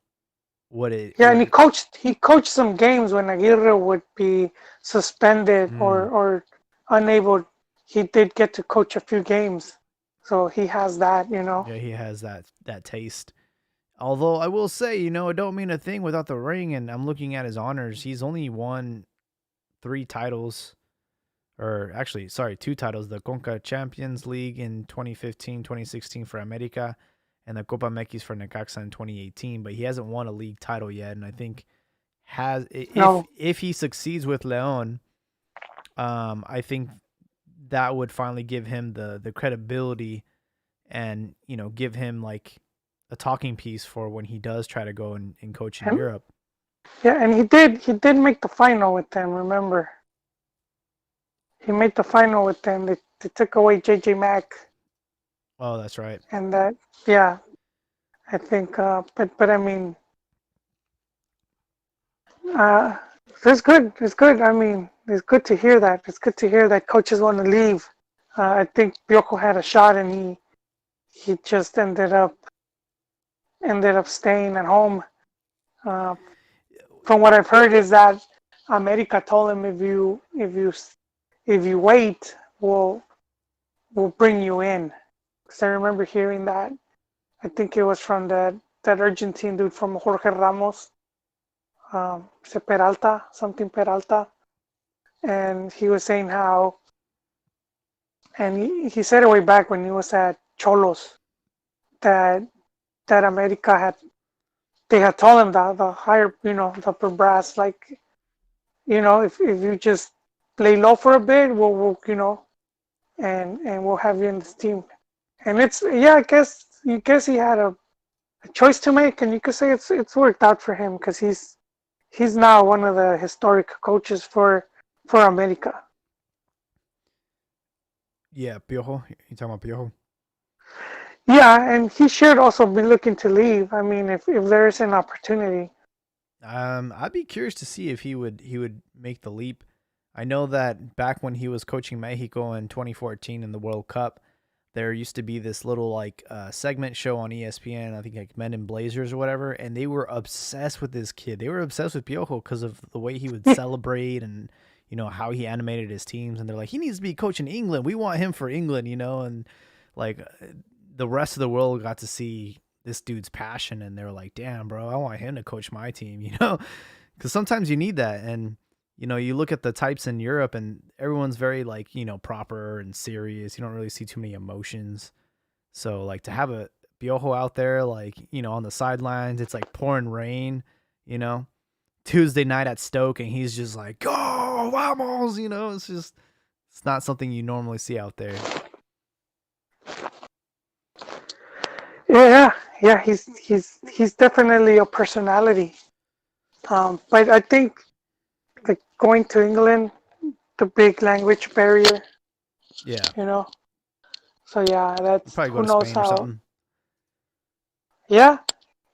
S1: what it.
S2: yeah, and he coached some games when Aguirre would be suspended
S1: Mm,
S2: or unable. He did get to coach a few games, so he has that.
S1: yeah, he has that taste. Although I will say, it don't mean a thing without the ring. And I'm looking at his honors. He's only won 3 titles, or actually, sorry, 2 titles: the Conca Champions League in 2015, 2016 for America, and the Copa MX for Necaxa in 2018. But he hasn't won a league title yet. And I think
S2: No,
S1: if he succeeds with Leon, I think that would finally give him the credibility and give him like a talking piece for when he does try to go and coach in
S2: and
S1: Europe.
S2: yeah, and he did make the final with them. Remember, he made the final with them. They took away JJ Mack,
S1: Oh, that's right.
S2: and that yeah, I think. But I mean, uh, it's good. It's good. I mean, it's good to hear that. It's good to hear that coaches want to leave. I think Bioko had a shot, and he just ended up staying at home. Uh, from what I've heard is that America told him if you wait, we'll bring you in. Because I remember hearing that. I think it was from that Argentine dude from Jorge Ramos, Peralta, something Peralta, and he was saying how, and he said it way back when he was at Cholos that America they had told him that the higher, the upper brass, like, if you just lay low for a bit, we'll and we'll have you in this team. And it's yeah, I guess he had a choice to make, and you could say it's worked out for him because he's now one of the historic coaches for America.
S1: Yeah, Piojo. You talking about Piojo?
S2: Yeah, and he should also be looking to leave. I mean, if there's an opportunity.
S1: I'd be curious to see if he would make the leap. I know that back when he was coaching Mexico in 2014 in the World Cup, there used to be this little like segment show on ESPN. I think like Men in Blazers or whatever, and they were obsessed with this kid. They were obsessed with Piojo because of the way he would celebrate and how he animated his teams. And they're like, he needs to be coaching England. We want him for England, and like the rest of the world got to see this dude's passion, and they were like, damn, bro, I want him to coach my team, because sometimes you need that. And you look at the types in Europe, and everyone's very like proper and serious. You don't really see too many emotions. So like to have a Piojo out there, like on the sidelines, it's like pouring rain, you know Tuesday night at Stoke, and he's just like, "Go, vamos!" You know, it's not something you normally see out there.
S2: Yeah, he's definitely a personality. But I think like going to England, the big language barrier,
S1: Yeah,
S2: you know. So yeah,
S1: you
S2: that's
S1: probably go
S2: who
S1: to
S2: knows
S1: Spain or
S2: how.
S1: something.
S2: Yeah,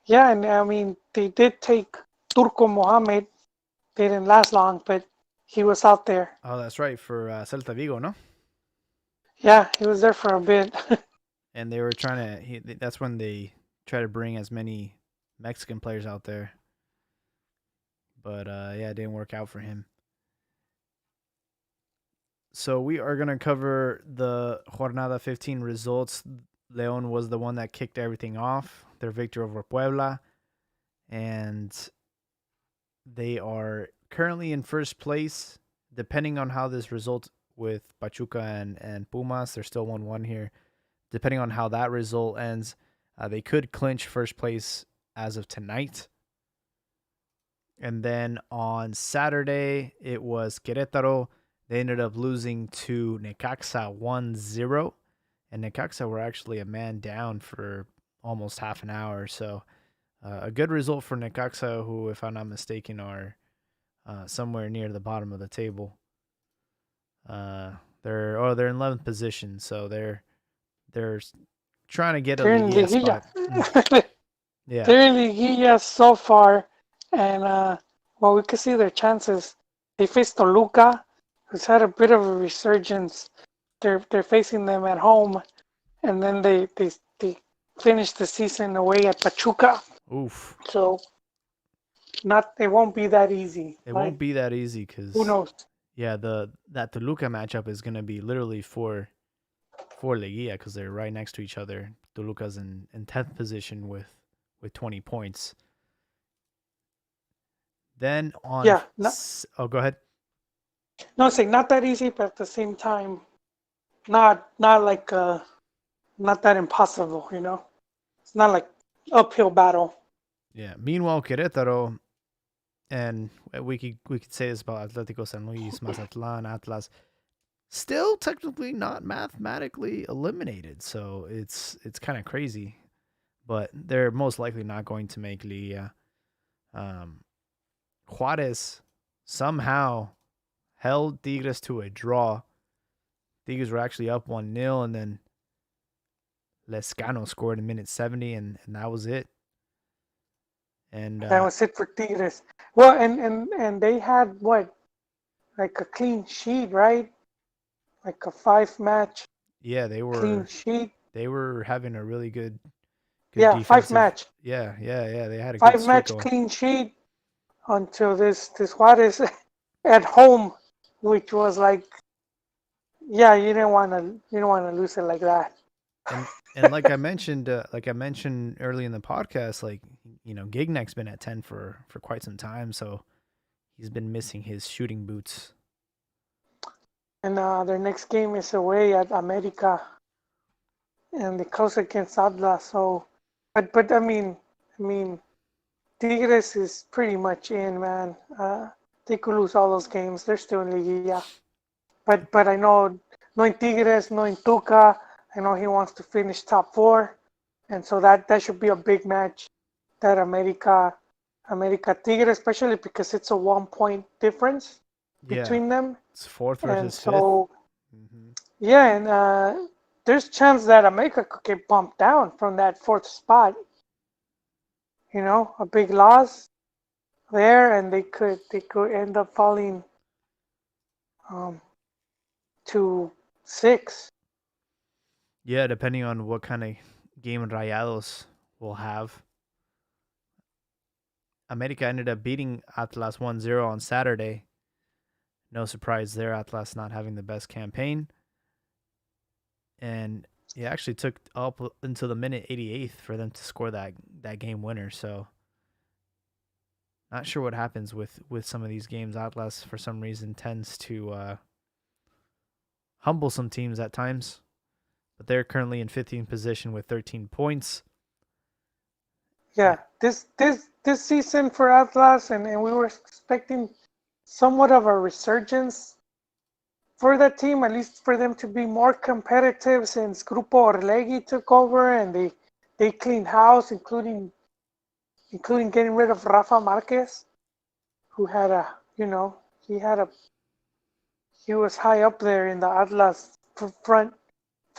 S2: yeah, and I mean they did take Turco Mohamed. They didn't last long, but he was out there.
S1: Oh, that's right, for Celta Vigo, no?
S2: Yeah, he was there for a bit.
S1: And they were trying to. That's when they try to bring as many Mexican players out there, but yeah, it didn't work out for him. So we are gonna cover the Jornada 15 results. León was the one that kicked everything off. Their victory over Puebla, and they are currently in first place. Depending on how this result with Pachuca and Pumas, they're still 1-1 here. Depending on how that result ends, they could clinch first place as of tonight. And then on Saturday, it was Querétaro. They ended up losing to Necaxa 1-0. And Necaxa were actually a man down for almost half an hour. So a good result for Necaxa, who, if I'm not mistaken, are somewhere near the bottom of the table. They're in 11th position, so they're trying to get a
S2: They're in
S1: Liguilla
S2: Liguilla.
S1: spot. Yeah,
S2: They're in Liguilla so far, and well, we can see their chances. They faced Toluca, who's had a bit of a resurgence. They're facing them at home, and then they finished the season away at Pachuca.
S1: oof.
S2: So not it won't be that easy.
S1: It
S2: Like
S1: won't be that easy
S2: who
S1: because
S2: knows?
S1: yeah, that Toluca matchup is gonna be literally for Liguilla because they're right next to each other. Toluca's in 10th position with 20 points. Then on
S2: Yeah, no,
S1: go ahead.
S2: no, say not that easy, but at the same time, not like not that impossible. You know, it's not like uphill battle.
S1: Yeah. Meanwhile, Querétaro, and we could say this about Atlético San Luis, Mazatlán, Atlas, still technically not mathematically eliminated. So it's kind of crazy, but they're most likely not going to make Liga. Juarez somehow held Tigres to a draw. Tigres were actually up 1-0, and then Lescano scored in minute 70, and that was it. And
S2: That was it for Tigres. Well, and they had what, like a clean sheet, right? Like a 5 match
S1: yeah,
S2: clean sheet.
S1: they were having a really good
S2: Yeah, five
S1: defensive.
S2: match,
S1: Yeah. They had a good
S2: five
S1: streak
S2: match
S1: going.
S2: clean sheet until this Juarez at home, which was like, yeah, you didn't want to lose it like that.
S1: And like I mentioned early in the podcast, like Gignek's been at 10 for quite some time, so he's been missing his shooting boots.
S2: And their next game is away at America, and they close against Atlas. So, but I mean, Tigres is pretty much in, man. They could lose all those games. They're still in Liguilla. But I know, knowing Tigres, knowing Tuca, I know he wants to finish top four, and so that should be a big match. That America Tigres, especially because it's a 1 point difference
S1: Yeah,
S2: between them,
S1: it's fourth
S2: and
S1: versus fifth.
S2: so
S1: Mm-hmm.
S2: yeah, and there's chance that America could get bumped down from that fourth spot. You know, a big loss there, and they could end up falling um, to six.
S1: Yeah, depending on what kind of game Rayados will have. America ended up beating Atlas 1-0 on Saturday. No surprise there, Atlas not having the best campaign. And it actually took up until the minute 88th for them to score that game winner. So not sure what happens with some of these games. Atlas, for some reason, tends to humble some teams at times. But they're currently in 15th position with 13 points.
S2: Yeah, this season for Atlas, and we were expecting somewhat of a resurgence for that team, at least for them to be more competitive since Grupo Orlegui took over and they cleaned house, including getting rid of Rafa Marquez, who had a you know he was high up there in the Atlas front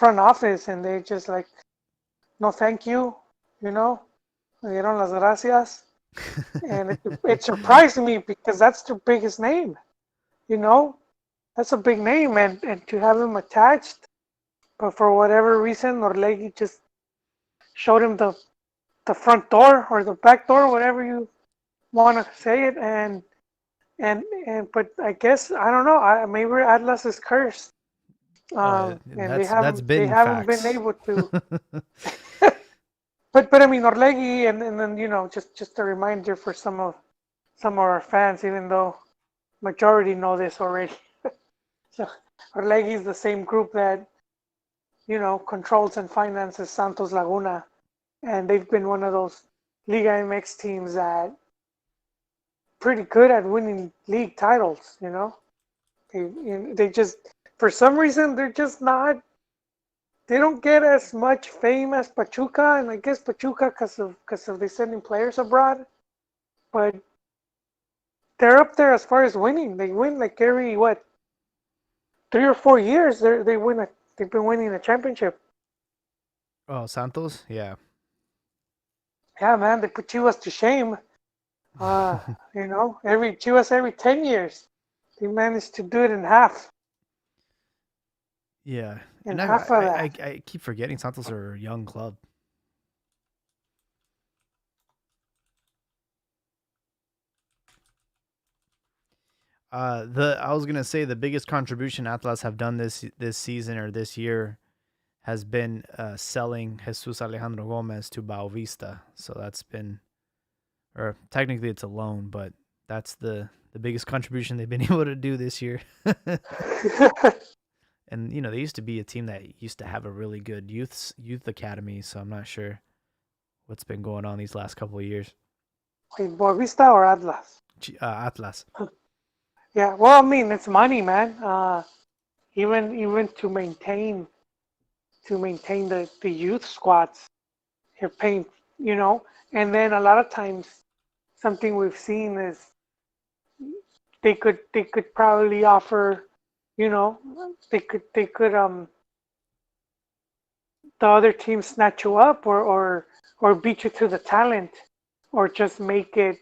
S2: office, and they just like no thank you, you know, me dieron las gracias, and it surprised me because that's their biggest name, you know, that's a big name, and to have him attached, but for whatever reason, Orlegui just showed him the front door or the back door, whatever you want to say it, and but I guess I don't know. Maybe Atlas is cursed, and
S1: That's
S2: they
S1: been
S2: haven't been
S1: facts.
S2: able to. But I mean Orlegui, and then just a reminder for some of our fans, even though majority know this already. So Orlegui is the same group that controls and finances Santos Laguna, and they've been one of those Liga MX teams that pretty good at winning league titles. They just for some reason they're just not. They don't get as much fame as Pachuca, and I guess Pachuca because of they sending players abroad, but they're up there as far as winning. They win like every 3 or 4 years. They win they've been winning a championship.
S1: Oh, Santos, yeah.
S2: Yeah, man, they put Chivas to shame. Every Chivas every 10 years, they managed to do it in half.
S1: Yeah,
S2: In
S1: and
S2: half of that.
S1: I keep forgetting Santos are a young club. The I was gonna say the biggest contribution Atlas have done this season or this year has been selling Jesus Alejandro Gomez to Boavista. So that's been, or technically it's a loan, but that's the biggest contribution they've been able to do this year. And they used to be a team that used to have a really good youth academy. So I'm not sure what's been going on these last couple of years.
S2: Wait, Boavista or Atlas?
S1: Atlas.
S2: Yeah, well, I mean, it's money, man. Even to maintain the youth squads, you're paying, and then a lot of times something we've seen is they could probably offer, you know, they could the other team snatch you up or beat you to the talent or just make it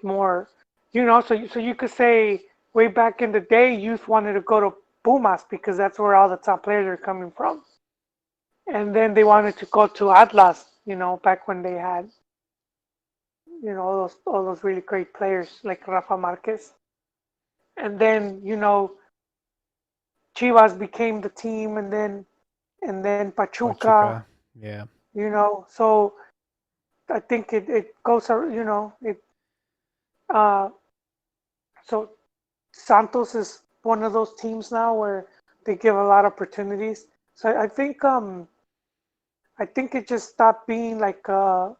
S2: more, so you could say way back in the day, youth wanted to go to Pumas because that's where all the top players are coming from, and then they wanted to go to Atlas, back when they had, all those really great players like Rafa Marquez, and then Chivas became the team, and then Pachuca,
S1: Pachuca. Yeah.
S2: so I think it goes, it uh so Santos is one of those teams now where they give a lot of opportunities. So I think it just stopped being like an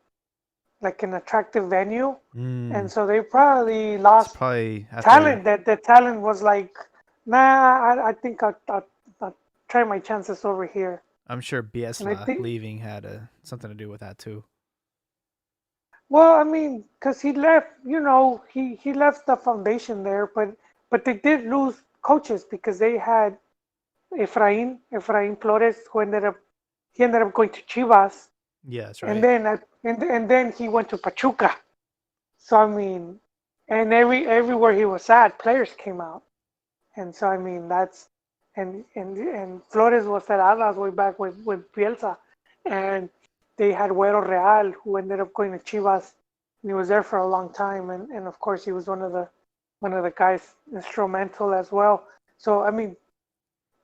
S2: attractive venue, and
S1: Mm,
S2: so they probably
S1: it's
S2: lost
S1: probably after.
S2: talent. That the talent was like, nah, I think I'll try my chances over here.
S1: I'm sure
S2: And I
S1: Biesla
S2: think,
S1: leaving had something to do with that too.
S2: well, I mean, because he left, he left the foundation there, but they did lose coaches because they had Efrain Flores, who he ended up going to Chivas,
S1: Yeah, that's
S2: and
S1: right.
S2: then he went to Pachuca. So I mean, and everywhere he was at, players came out, and so I mean and Flores was at Atlas way back with Bielsa, and they had Güero Real, who ended up going to Chivas, and he was there for a long time, and of course he was one of the guys instrumental as well. So I mean,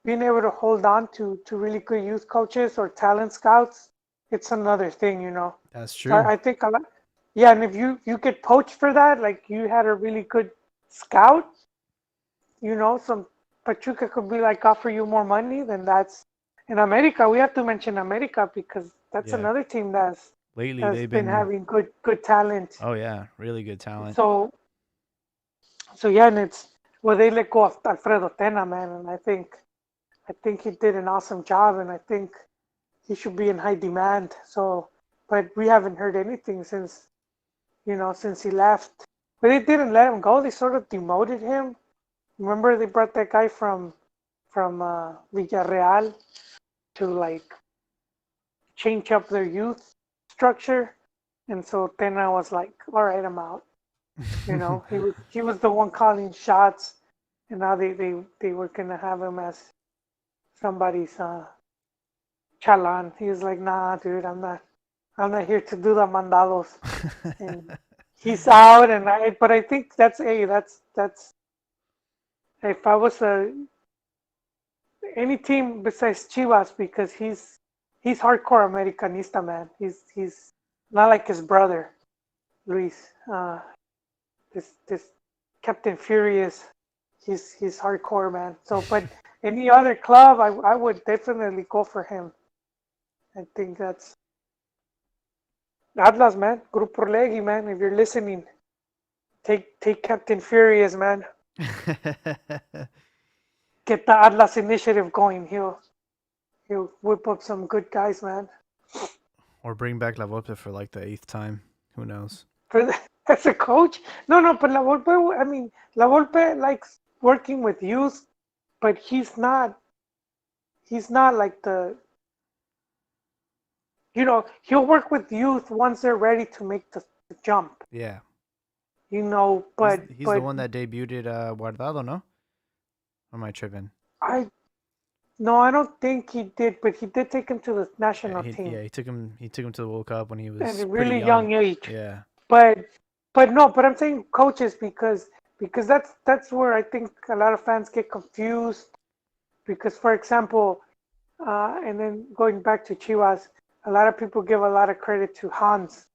S2: being able to hold on to really good youth coaches or talent scouts, it's another thing.
S1: That's
S2: So
S1: true.
S2: I think a lot, yeah, and if you get poached for that, like you had a really good scout, some Pachuca could be like offer you more money, then that's in America. We have to mention America because that's
S1: Yeah.
S2: another team that's
S1: Lately,
S2: has
S1: they've
S2: been
S1: been.
S2: having good talent.
S1: Oh yeah, really good talent.
S2: So yeah, and they let go of Alfredo Tena, man, and I think he did an awesome job, and I think he should be in high demand. So, but we haven't heard anything since he left. But they didn't let him go. They sort of demoted him. Remember, they brought that guy from Villarreal to like change up their youth structure, and so Tena was like, "All right, I'm out." He was the one calling shots, and now they were gonna have him as somebody's chalan. He was like, "Nah, dude, I'm not here to do the mandados." And he's out, but I think that's if I was any team besides Chivas, because he's hardcore Americanista, man. He's not like his brother Luis. This Captain Furious, he's hardcore, man. So, but any other club, I would definitely go for him. I think that's Atlas, man. Grupo Orlegui, man. If you're listening, take Captain Furious, man. Get the Atlas initiative going. He'll whip up some good guys, man.
S1: Or bring back La Volpe for like the 8th time. Who knows?
S2: As a coach, no, but La Volpe. I mean, La Volpe likes working with youth, but he's not. He's not like he'll work with youth once they're ready to make the jump.
S1: Yeah.
S2: But
S1: He's the one that debuted Guardado, no? Or am I tripping?
S2: No, I don't think he did, but he did take him to the national team.
S1: Yeah, he took him to the World Cup when he
S2: At
S1: was
S2: a
S1: pretty
S2: really young age.
S1: Yeah.
S2: But no, but I'm saying coaches because that's where I think a lot of fans get confused. Because, for example, and then going back to Chivas, a lot of people give a lot of credit to Hans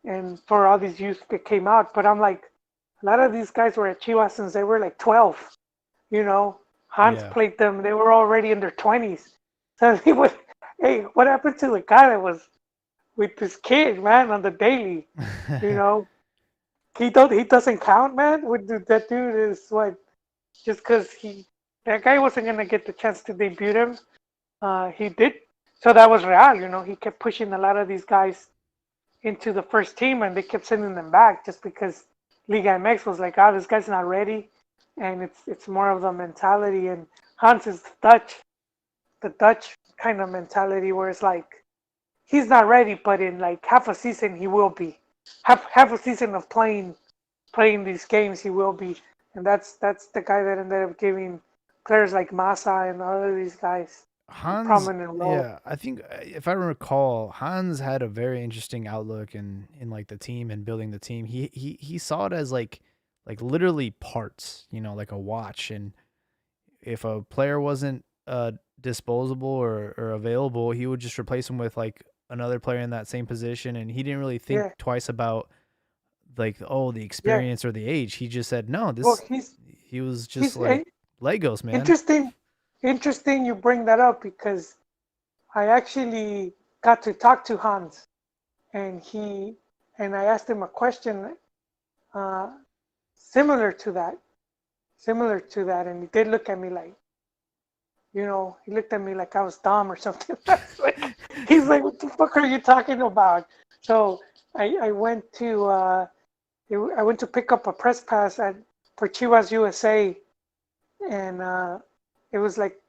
S2: and for all these youth that came out. But I'm like, a lot of these guys were at Chivas since they were like 12. Hans played them. They were already in their 20s. So he would, hey, what happened to the guy that was with this kid, man, on the daily? He doesn't count, man. That dude is what? Just because that guy wasn't gonna get the chance to debut him, he did. So that was Real. He kept pushing a lot of these guys into the first team, and they kept sending them back just because Liga MX was like, "Oh, this guy's not ready," and it's more of the mentality. And Hans is the Dutch kind of mentality where it's like he's not ready, but in like half a season he will be. Half a season of playing these games he will be, and that's the guy that ended up giving players like Massa and all of these guys prominent role.
S1: Yeah, I think if I recall, Hans had a very interesting outlook in like the team and building the team. He saw it as like literally parts, like a watch, and if a player wasn't disposable or available, he would just replace him with like another player in that same position, and he didn't really think twice about like the experience or the age. He just said no. He was just like Legos, man.
S2: Interesting you bring that up because I actually got to talk to Hans, and I asked him a question similar to that, and he did look at me like, he looked at me like I was dumb or something. He's like, "What the fuck are you talking about?" So I went to pick up a press pass for Chivas USA, and it was like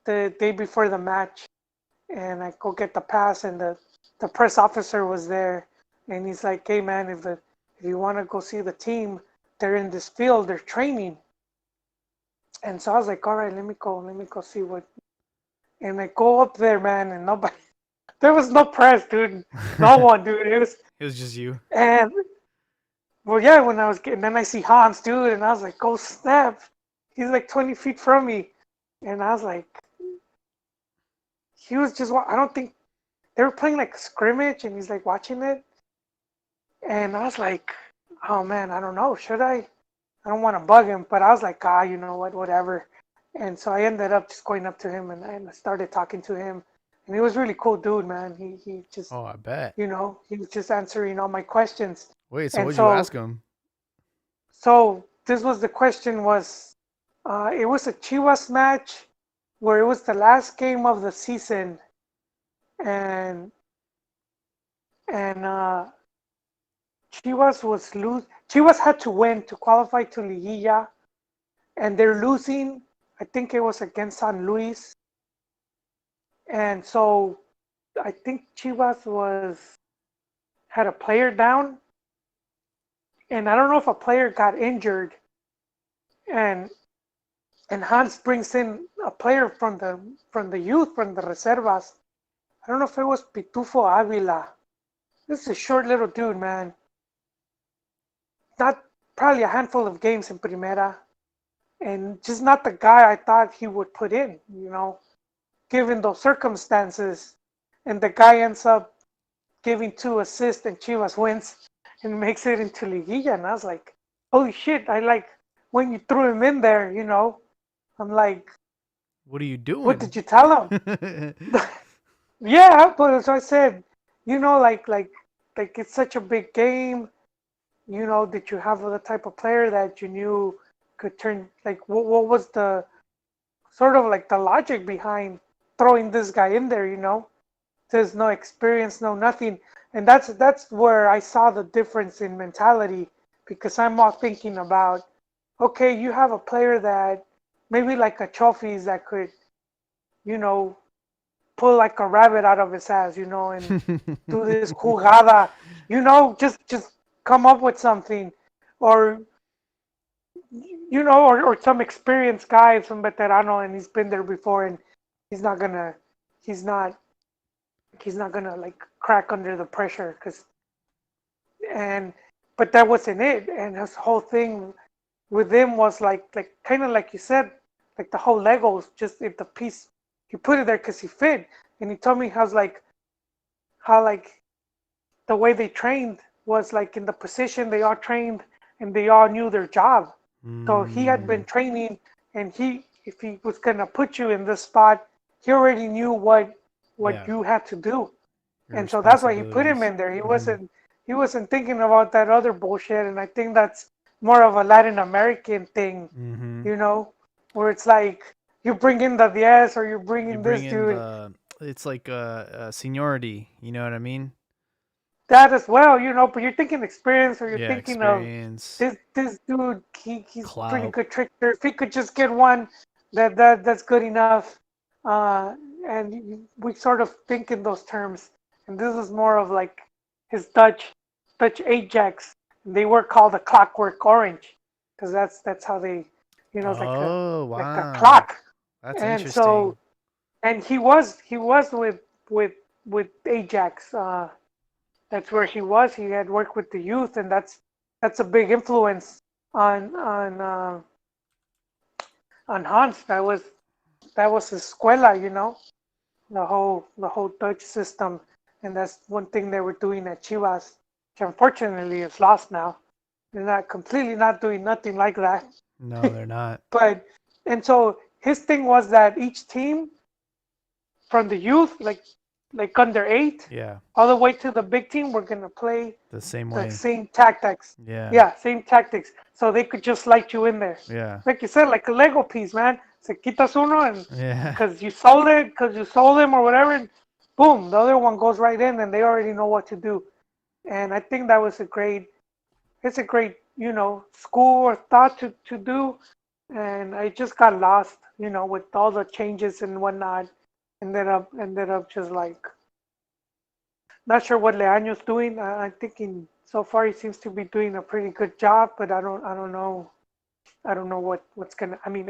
S2: the day before the match, and I go get the pass, and the press officer was there, and he's like, "Hey man, if you want to go see the team, they're in this field, they're training." And so I was like, "All right, let me go see what." And I go up there, man, and nobody. There was no press, dude. No one, dude. It
S1: was just you.
S2: And well, yeah, when I was getting, then I see Hans, dude, and I was like, "Oh snap!" He's like 20 feet from me, and I was like, he was just. I don't think they were playing like a scrimmage, and he's like watching it, and I was like, "Oh man, I don't know. Should I? I don't want to bug him," but I was like, you know what, whatever. And so I ended up just going up to him and I started talking to him, And he was really cool dude, man. He just,
S1: Oh, I bet.
S2: he was just answering all my questions.
S1: Wait, so
S2: And
S1: what'd you ask him?
S2: So this was the question was, it was a Chivas match where it was the last game of the season, and and Chivas had to win to qualify to Liguilla, and they're losing. I think it was against San Luis, and so I think Chivas had a player down, and I don't know if a player got injured, and Hans brings in a player from the youth, from the reservas. I don't know if it was Pitufo Avila. This is a short little dude, man. Not probably a handful of games in Primera, and just not the guy I thought he would put in, given those circumstances. And the guy ends up giving 2 assists and Chivas wins and makes it into Liguilla. And I was like, holy shit, I like when you threw him in there, I'm like,
S1: what are you doing?
S2: What did you tell him? Yeah, but as I said, like it's such a big game. That you have the type of player that you knew could turn. Like, what was the sort of like the logic behind throwing this guy in there? There's no experience, no nothing, and that's where I saw the difference in mentality, because I'm all thinking about, okay, you have a player that maybe like a Chofis that could, pull like a rabbit out of his ass, and do this jugada, just come up with something, or or some experienced guy, some veterano, and he's been there before, and he's not gonna, he's not, he's not gonna like crack under the pressure, but that wasn't it, and his whole thing with him was like kind of like you said, like the whole Legos, just the piece he put it there because he fit, and he told me how the way they trained was like in the position they all trained and they all knew their job. So he had been training, and if he was gonna put you in this spot, he already knew what you had to do, and so that's why he put him in there. He wasn't thinking about that other bullshit, and I think that's more of a Latin American thing, where it's like you bring in the 10 or you bring in this dude.
S1: It's like seniority, you know what I mean?
S2: That as well, but you're thinking experience, or you're thinking
S1: experience.
S2: of this dude. He's
S1: Clout.
S2: Pretty good trickster. If he could just get one, that's good enough. And we sort of think in those terms. And this is more of like his Dutch Ajax. They were called a Clockwork Orange, because that's how they, it's like a clock.
S1: That's
S2: and
S1: interesting.
S2: So, and he was with Ajax. That's where he was. He had worked with the youth, and that's a big influence on Hans. That was his escuela, the whole Dutch system, and that's one thing they were doing at Chivas, which unfortunately is lost now. They're not doing nothing like that.
S1: No, they're not.
S2: And so his thing was that each team from the youth, like under 8, all the way to the big team, we're gonna play
S1: the same way,
S2: same tactics. Same tactics. So they could just light you in there. Like you said, like a Lego piece, man. Se quitas uno, and because you sold him or whatever, and boom, the other one goes right in, and they already know what to do. And I think that was a great school or thought to do. And I just got lost, with all the changes and whatnot. Ended up just like not sure what Leaño's doing. I'm thinking so far he seems to be doing a pretty good job, but I don't know what's gonna. I mean,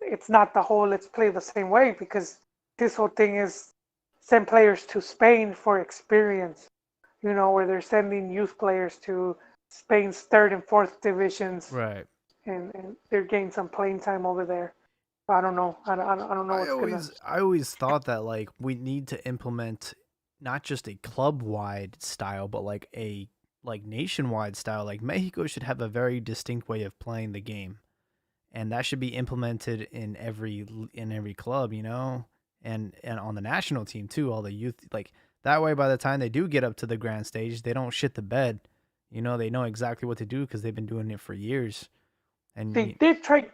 S2: it's not the whole let's play the same way, because this whole thing is send players to Spain for experience, where they're sending youth players to Spain's 3rd and 4th divisions,
S1: right?
S2: And they're getting some playing time over there. I don't know. I don't know
S1: I always thought that like we need to implement not just a club-wide style, but like a nationwide style. Like Mexico should have a very distinct way of playing the game, and that should be implemented in every club. and on the national team too. All the youth, like that way, by the time they do get up to the grand stage, they don't shit the bed. They know exactly what to do because they've been doing it for years. And
S2: They did try.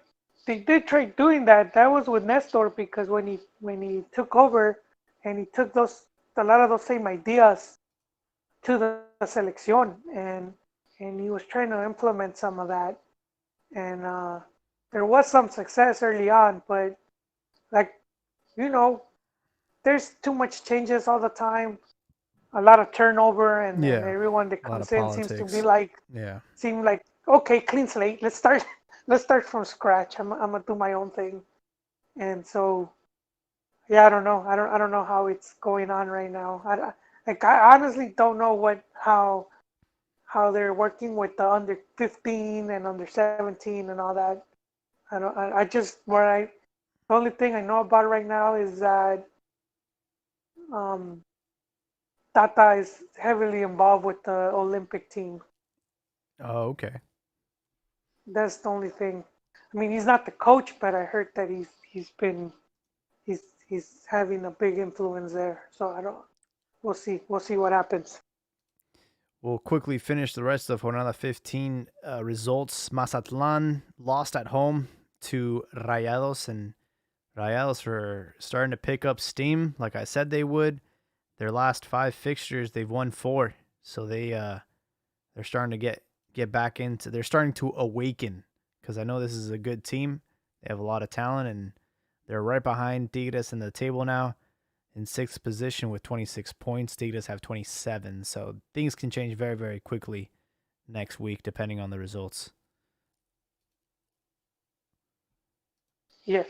S2: They did try doing that. That was with Nestor because when he took over, and he took a lot of those same ideas to the selección, and he was trying to implement some of that, and there was some success early on, but like you know, there's too much changes all the time, a lot of turnover, and everyone that
S1: a lot of
S2: comes in seems to be
S1: politics.
S2: like
S1: Yeah.
S2: seem like okay, clean slate. Let's start from scratch. I'm gonna do my own thing, and so yeah, I don't know. I don't know how it's going on right now. I honestly don't know how they're working with the under 15 and under 17 and all that. I don't. I just where I the only thing I know about right now is that um, Tata is heavily involved with the Olympic team.
S1: Oh, okay.
S2: That's the only thing. I mean, he's not the coach, but I heard that he's having a big influence there. So I don't. We'll see. We'll see what happens.
S1: We'll quickly finish the rest of Jornada 15 results. Mazatlan lost at home to Rayados, and Rayados are starting to pick up steam, like I said they would. Their last 5 fixtures, they've won 4, so they're starting to get back into. They're starting to awaken because I know this is a good team. They have a lot of talent, and they're right behind Tigres in the table now, in 6th position with 26 points. Tigres have 27, so things can change very, very quickly next week depending on the results.
S2: Yes.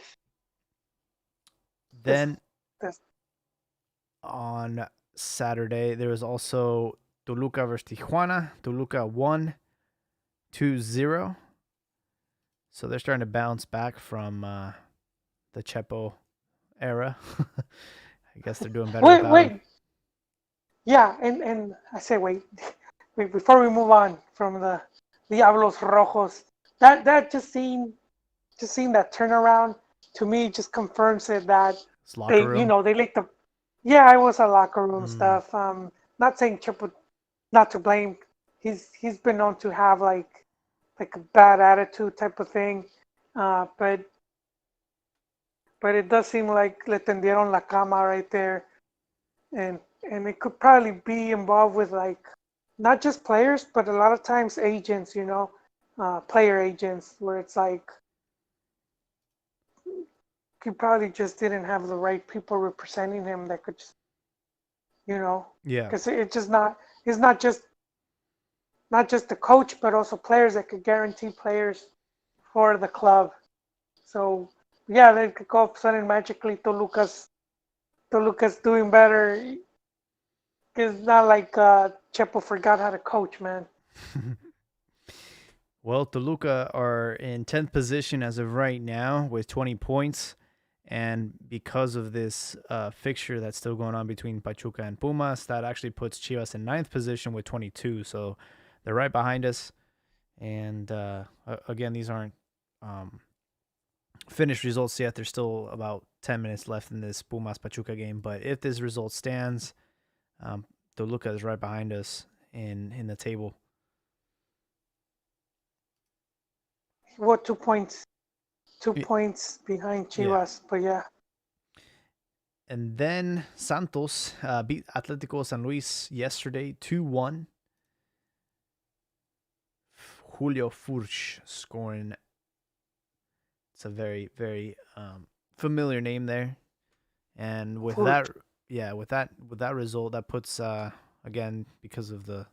S1: Then
S2: That's
S1: on Saturday, there was also Toluca versus Tijuana. Toluca won 2-0. So they're starting to bounce back from the Chepo era. I guess they're doing better without him.
S2: wait. Yeah, and I say wait. Wait before we move on from the Diablos Rojos. That just seeing that turnaround to me just confirms it that
S1: It's locker room.
S2: they like the it was a locker room stuff. Not saying Chip not to blame. He's been known to have like a bad attitude type of thing, but it does seem like le tendieron la cama right there, and it could probably be involved with like not just players, but a lot of times agents, player agents, where it's like he probably just didn't have the right people representing him that could just,
S1: Yeah.
S2: because it's not just the coach, but also players that could guarantee players for the club. So yeah, they could go up suddenly magically Toluca's doing better. It's not like Chepo forgot how to coach, man.
S1: Well, Toluca are in 10th position as of right now with 20 points. And because of this fixture that's still going on between Pachuca and Pumas, that actually puts Chivas in 9th position with 22. So they're right behind us. And again, these aren't finished results yet. There's still about 10 minutes left in this Pumas Pachuca game. But if this result stands, Toluca is right behind us in the table.
S2: What 2 points? 2 points behind Chivas, but yeah.
S1: And then Santos beat Atlético San Luis yesterday 2-1. Julio Furch scoring. It's a very, very familiar name there. And with
S2: Furch.
S1: that result, that puts again, because of the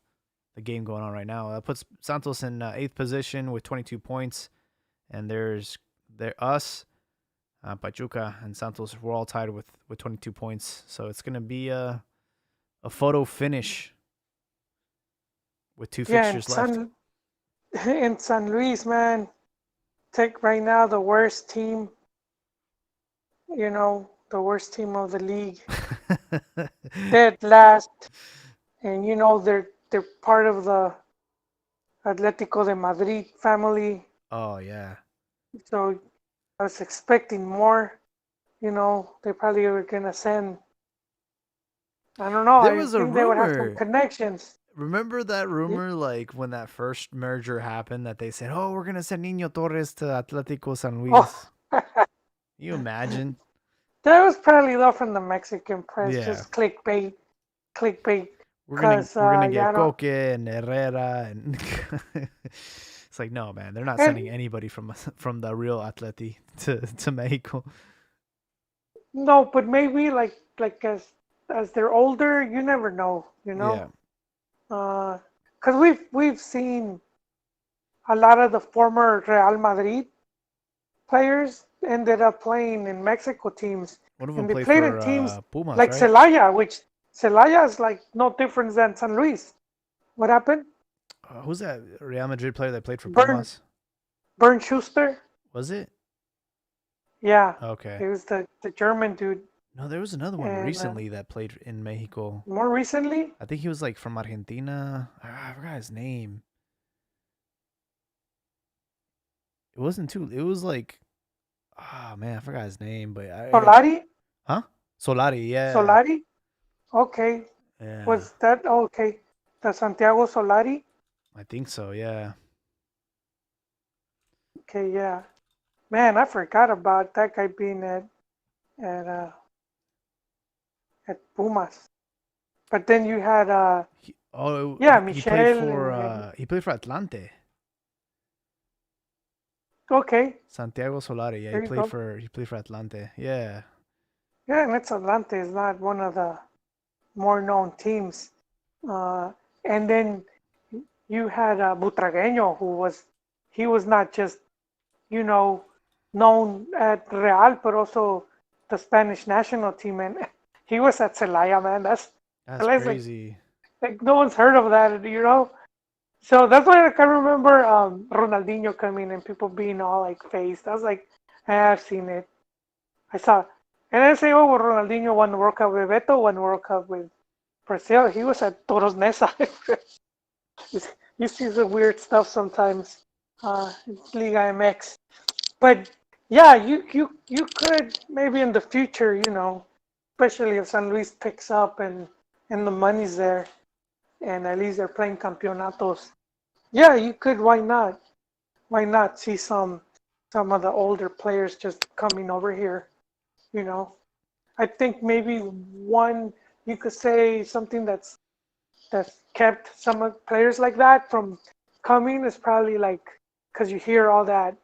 S1: game going on right now, that puts Santos in 8th position with 22 points. And there's us, Pachuca, and Santos. We're all tied with 22 points. So it's gonna be a photo finish with 2 fixtures left.
S2: In San Luis, man, take right now the worst team. The worst team of the league. Dead last, and they're part of the Atlético de Madrid family.
S1: Oh yeah.
S2: So I was expecting more. they probably were gonna send. I don't know.
S1: There
S2: I
S1: was a
S2: think they would have some
S1: rumor.
S2: connections.
S1: Remember that rumor, like when that first merger happened, that they said, "Oh, we're gonna send Niño Torres to Atlético San
S2: Oh,
S1: Luis." You imagine?
S2: that was probably though from the Mexican press,
S1: Yeah,
S2: just clickbait.
S1: we're gonna
S2: Cause
S1: we're gonna
S2: yeah,
S1: get
S2: I don't.
S1: Coque and Herrera, and it's like, no, man, they're not sending
S2: And
S1: anybody from the real Atleti to Mexico.
S2: no, but maybe like as they're older, you never know,
S1: Yeah,
S2: Cause we've seen a lot of the former Real Madrid players ended up playing in Mexico teams,
S1: one of them
S2: and they
S1: played
S2: played in
S1: for
S2: teams
S1: Pumas,
S2: like
S1: right?
S2: Celaya, which Celaya is like no different than San Luis. What happened?
S1: Who's that Real Madrid player that played for
S2: Burn
S1: Pumas?
S2: Burn Schuster.
S1: Was it?
S2: Yeah,
S1: Okay.
S2: he was the German dude.
S1: No, there was another one
S2: And
S1: recently that played in Mexico.
S2: more recently,
S1: I think he was like from Argentina. I forgot his name. It wasn't too. It was like, oh man, I forgot his name. But
S2: Solari.
S1: huh? Solari, yeah,
S2: Solari. Okay,
S1: yeah.
S2: was that okay? The Santiago Solari.
S1: I think so. Yeah,
S2: Okay, yeah. Man, I forgot about that guy being at uh at Pumas. But then you had yeah,
S1: he played
S2: Michelle
S1: for
S2: and
S1: Atlante.
S2: okay,
S1: Santiago Solari. Yeah,
S2: there you go.
S1: he played for Atlante. Yeah.
S2: Yeah, and it's Atlante is not one of the more known teams. Uh, and then you had Butragueño, he was not just you know known at Real, but also the Spanish national team, and he was at Celaya, man.
S1: That's
S2: Celaya's
S1: crazy.
S2: like no one's heard of that. So that's why I can remember Ronaldinho coming and people being all like phased. I was like, I've seen it. I saw, and I say, oh, well, Ronaldinho won the World Cup with Beto, won the World Cup with Brazil. He was at Toros Neza. You see the weird stuff sometimes. Liga MX. But yeah, you could maybe in the future, especially if San Luis picks up and the money's there, and at least they're playing campeonatos. Yeah, you could. Why not? Why not see some of the older players just coming over here? You know, I think maybe one you could say something that's kept some of players like that from coming is probably like because you hear all that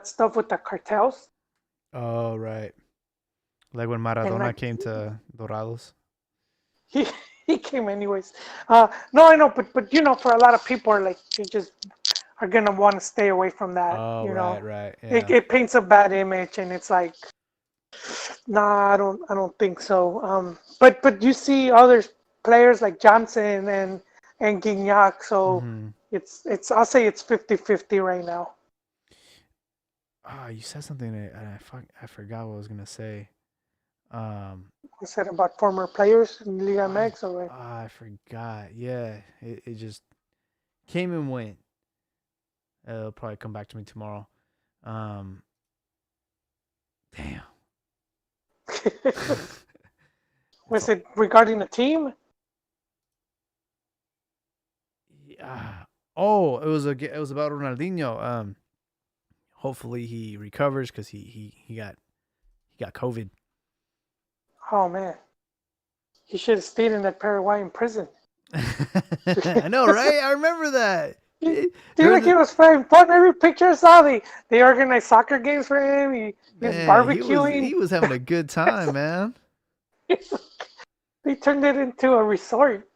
S2: stuff with the cartels
S1: Oh right. Like when
S2: and
S1: Maradona
S2: like
S1: came to Dorados.
S2: he he came anyways. No, I know, but for a lot of people are like they just are gonna want to stay away from that.
S1: Oh right, right.
S2: It
S1: Yeah.
S2: it paints a bad image, and it's like, nah, I don't think so. But you see other players like Johnson and Gignac, so
S1: Mm-hmm.
S2: it's I'll say it's 50-50 right now.
S1: Oh, you said something that I forgot what I was gonna say.
S2: I said about former players in Liga
S1: I
S2: MX, or
S1: I forgot. Yeah, it just came and went. It'll probably come back to me tomorrow. Um, damn. It's
S2: was it regarding the team?
S1: yeah. Oh, it was about Ronaldinho. Hopefully he recovers because he got COVID.
S2: Oh man, he should have stayed in that Paraguayan prison.
S1: I know, right? I remember that.
S2: He seemed
S1: During
S2: like he
S1: the
S2: was having fun. Every picture I saw, they organized soccer games for him. He was
S1: man,
S2: barbecuing.
S1: he was having a good time, man.
S2: They turned it into a resort.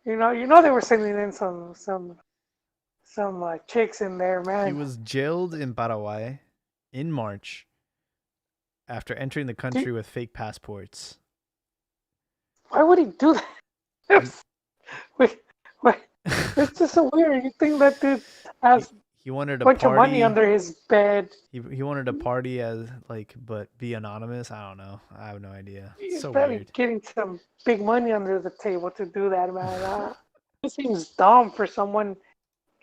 S2: They were sending in some chicks in there,
S1: He
S2: man.
S1: was jailed in Paraguay in March after entering the
S2: Dude,
S1: country with fake passports.
S2: why would he do that?
S1: He
S2: Wait, wait, it's just so weird. You think that dude has
S1: he wanted
S2: a
S1: to
S2: bunch of money
S1: party.
S2: under his bed?
S1: He wanted to party as like, but be anonymous. I don't know. I have no idea. It's
S2: He's
S1: so
S2: probably
S1: weird.
S2: getting some big money under the table to do that, man. It seems dumb for someone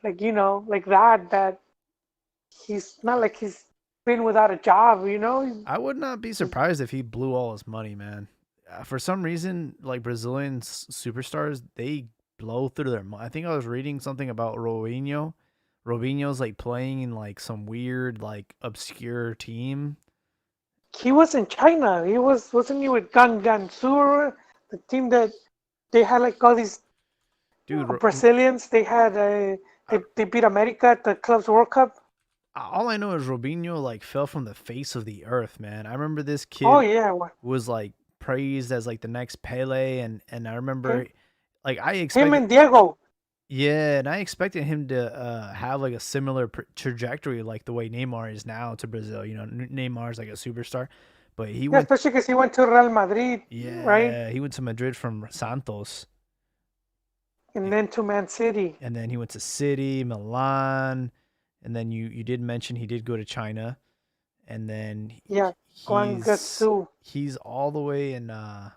S2: like like that. That he's not like he's been without a job, you know?
S1: I would not be surprised if he blew all his money, man. For some reason, like Brazilian superstars, they blow through their money. I think I was reading something about Robinho. Robinho's like playing in like some weird, like obscure team.
S2: He was in China. Wasn't he with Gangan Sur, the team that they had like all these
S1: Dude,
S2: Brazilians. They had they beat America at the Clubs World Cup.
S1: all I know is Robinho like fell from the face of the earth, man. I remember this
S2: Oh
S1: kid
S2: yeah,
S1: was like praised as like the next Pele, and I remember
S2: him,
S1: like I
S2: him
S1: expected,
S2: and Diego.
S1: yeah, and I expected him to have like a similar trajectory like the way Neymar is now to Brazil. You know, Neymar's like a superstar, but he
S2: Yeah,
S1: went,
S2: especially because he went to Real Madrid, right?
S1: yeah, he went to Madrid from Santos,
S2: And then to Man City.
S1: and then he went to City, Milan, and then you did mention he did go to China, and then
S2: Yeah,
S1: he's
S2: Guangzhou.
S1: he's all the way in I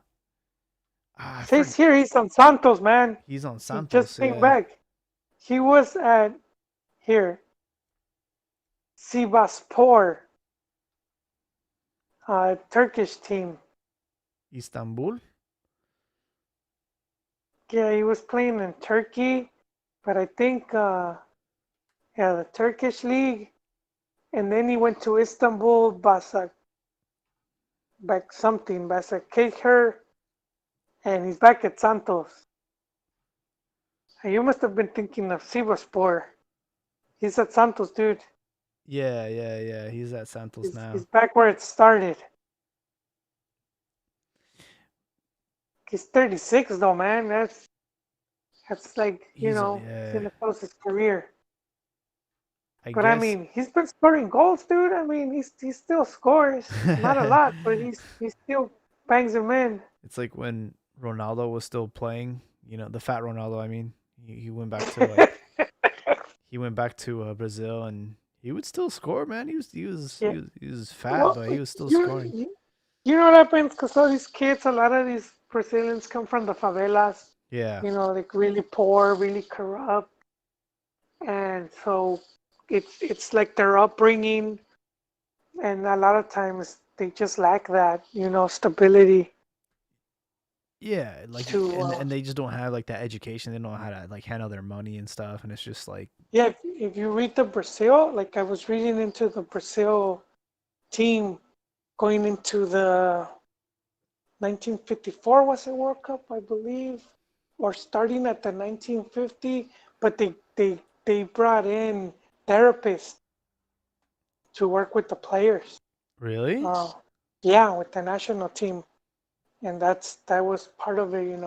S2: Says
S1: forget,
S2: here he's on Santos, man.
S1: he's on
S2: He just
S1: Santos,
S2: came
S1: yeah.
S2: back. He was at here, Sivasspor, Turkish team.
S1: Istanbul.
S2: Yeah, he was playing in Turkey, but I think yeah, the Turkish league, and then he went to Istanbul, Basaksehir, and he's back at Santos. You must have been thinking of Sivasspor. He's at Santos, dude.
S1: Yeah. He's at Santos
S2: He's
S1: now.
S2: back where it started. He's 36 though, man. That's like,
S1: He's
S2: he's in the close his career.
S1: I
S2: But I
S1: guess
S2: mean, he's been scoring goals, dude. I mean, he still scores. Not a lot, but he still bangs them in.
S1: it's like when Ronaldo was still playing. You know, the fat Ronaldo. I mean, he went back to like he went back to Brazil, and he would still score, man.
S2: Yeah.
S1: He was fat,
S2: Well,
S1: but he was still
S2: you,
S1: scoring.
S2: you, you know what happens? Because all these kids, a lot of these Brazilians come from the favelas.
S1: Yeah,
S2: Like really poor, really corrupt, and so it's like their upbringing, and a lot of times they just lack that, stability
S1: yeah. Like,
S2: to.
S1: and they just don't have like that education. They don't know how to like handle their money and stuff. And it's just like,
S2: Yeah, if you read the Brazil, like I was reading into the Brazil team going into the 1954 was a World Cup, I believe, or starting at the 1950, but they brought in therapists to work with the players.
S1: really?
S2: Yeah, with the national team, and that was part of it,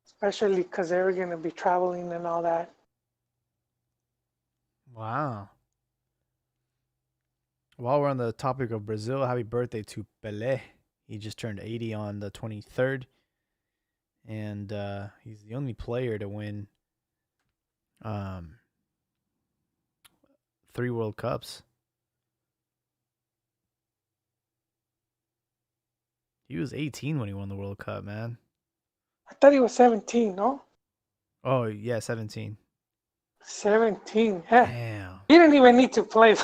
S2: especially because they were going to be traveling and all that.
S1: Wow. While we're on the topic of Brazil, happy birthday to Pelé. He just turned 80 on the 23rd, and he's the only player to win 3 World Cups. He was 18 when he won the World Cup, man.
S2: I thought he was 17, no?
S1: Oh, yeah, 17.
S2: 17, yeah.
S1: Damn.
S2: He didn't even need to play.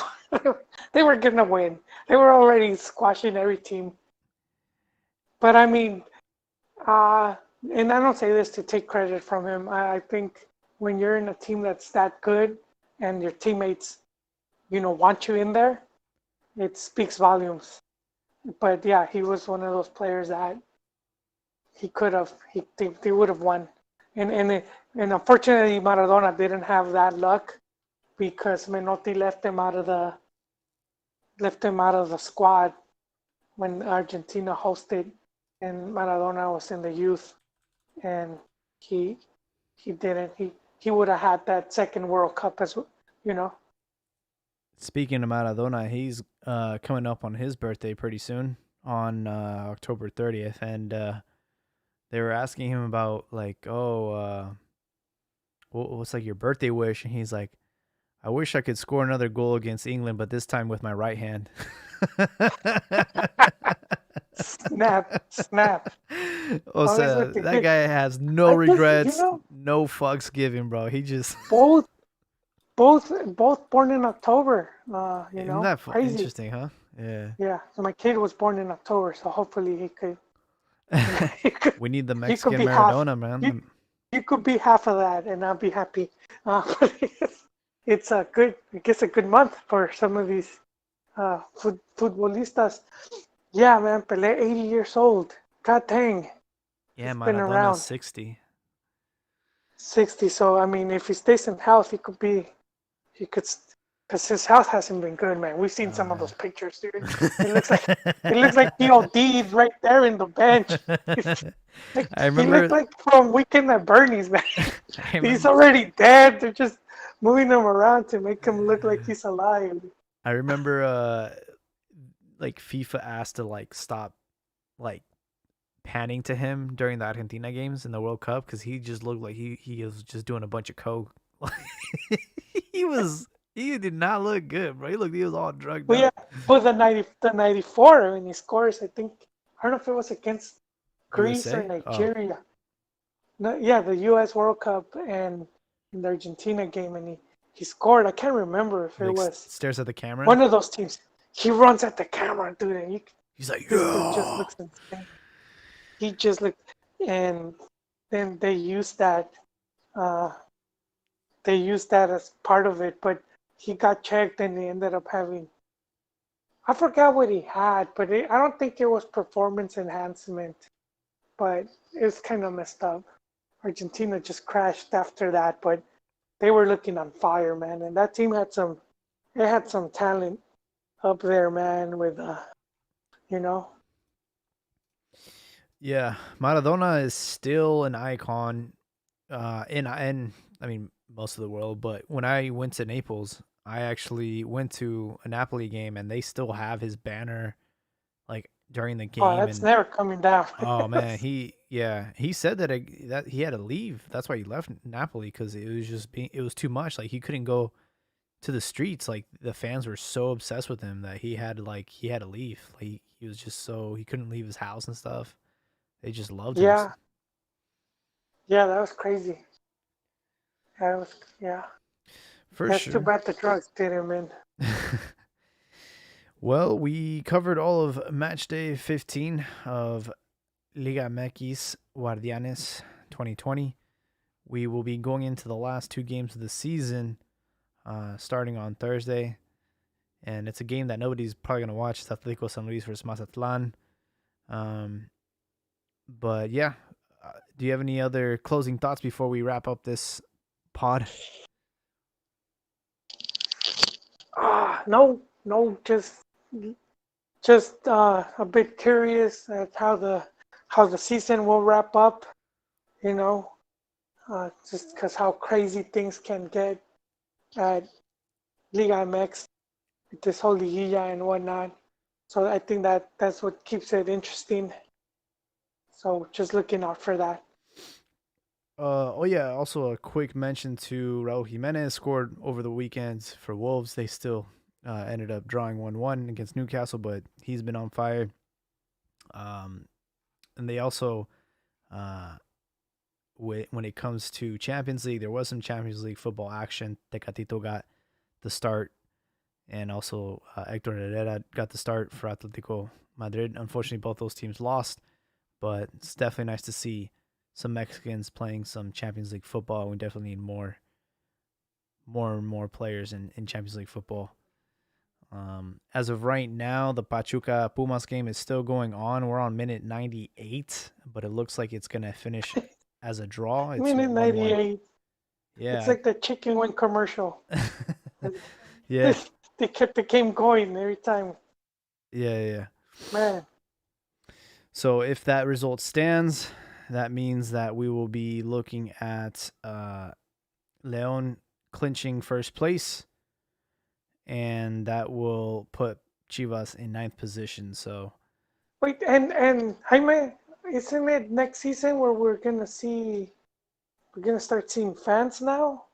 S2: They were going to win. They were already squashing every team. But I mean, and I don't say this to take credit from him. I think when you're in a team that's that good and your teammates, want you in there, it speaks volumes. But yeah, he was one of those players that he could have, they would have won. And unfortunately, Maradona didn't have that luck because Menotti left him out of the squad when Argentina hosted, and Maradona was in the youth, and he didn't. He would have had that second World Cup as well.
S1: Speaking of Maradona, he's coming up on his birthday pretty soon on October 30th, and they were asking him about like, what's like your birthday wish, and he's like, I wish I could score another goal against England, but this time with my right hand.
S2: Snap.
S1: Oh, so that guy has no
S2: I guess,
S1: regrets, no fucks given, bro. He just
S2: both both born in October.
S1: Isn't that
S2: Crazy.
S1: interesting, huh? Yeah.
S2: Yeah. So my kid was born in October, so hopefully he could.
S1: We need the
S2: He could
S1: Mexican
S2: be half.
S1: Maradona,
S2: You,
S1: man.
S2: you could be half of that, and I'll be happy. It's a good. I guess a good month for some of these futbolistas. Yeah, man. Pelé, 80 years old. God dang.
S1: Yeah,
S2: He's been
S1: Maradona's
S2: around.
S1: 60.
S2: 60. So I mean, if he stays in health, he could be. He could. Because his health hasn't been good, man. We've seen
S1: Oh
S2: some of those
S1: man.
S2: pictures, dude. It looks like he OD'd right there in the bench. Like
S1: I
S2: he looked
S1: remember
S2: like from Weekend at Bernie's, man.
S1: I
S2: He's
S1: remember
S2: already dead. They're just moving him around to make him look like he's alive.
S1: I remember like FIFA asked to like stop like panning to him during the Argentina games in the World Cup because he just looked like he was just doing a bunch of coke. He did not look good, bro. He was all drugged
S2: But yeah,
S1: up.
S2: for the 94 when he scores, I think I don't know if it was against Greece or
S1: USA? Oh,
S2: Nigeria. No, yeah, the U.S. World Cup and the Argentina game, and he scored. I can't remember if
S1: he
S2: it
S1: like
S2: was
S1: stares at the camera.
S2: one of those teams. He runs at the camera, dude, and
S1: He's like,
S2: this dude just
S1: yeah.
S2: looks insane. He just looked, and then uh, they used that as part of it, but he got checked and he ended up having. I forgot what he had, but I don't think it was performance enhancement, but it's kind of messed up. Argentina just crashed after that, but they were looking on fire, man. And that team had some talent up there, man. With you know,
S1: Yeah, Maradona is still an icon in I mean most of the world, but when I went to Naples, I actually went to a Napoli game and they still have his banner like during the
S2: oh,
S1: game
S2: that's
S1: and
S2: never coming down.
S1: oh man, he said that that he had to leave. That's why he left Napoli because it was too much. Like he couldn't go to the streets. Like the fans were so obsessed with him that he had to leave. Like he was just so he couldn't leave his house and stuff. They just loved him.
S2: Yeah, yeah, that was crazy. That was yeah.
S1: For
S2: That's too
S1: sure.
S2: bad the drugs did him in.
S1: Well, we covered all of match day 15 of Liga MX Guard1anes 2020. We will be going into the last two games of the season starting on Thursday. And it's a game that nobody's probably going to watch. It's Atletico San Luis versus Mazatlan. But yeah, do you have any other closing thoughts before we wrap up this pod?
S2: No, no, just a bit curious at how the season will wrap up. You know, just because how crazy things can get at Liga MX, with this whole liguilla and whatnot. So I think that's what keeps it interesting. So just looking out for that.
S1: Oh yeah, also a quick mention to Raul Jimenez scored over the weekend for Wolves. They still ended up drawing 1-1 against Newcastle, but he's been on fire. And they also, when it comes to Champions League, there was some Champions League football action. Tecatito got the start, and also Hector Herrera got the start for Atletico Madrid. Unfortunately, both those teams lost, but it's definitely nice to see some Mexicans playing some Champions League football. We definitely need more and more players in Champions League football. As of right now, the Pachuca Pumas game is still going on. We're on minute 98, but it looks like it's gonna finish as a draw. It's
S2: Minute
S1: 1-1.
S2: 98. It's
S1: Yeah.
S2: like the chicken wing commercial.
S1: Yeah.
S2: They kept the game going every time.
S1: Yeah.
S2: Man,
S1: So if that result stands, that means that we will be looking at Leon clinching first place, and that will put Chivas in ninth position. So
S2: wait, and Jaime, isn't it next season where we're gonna start seeing fans now,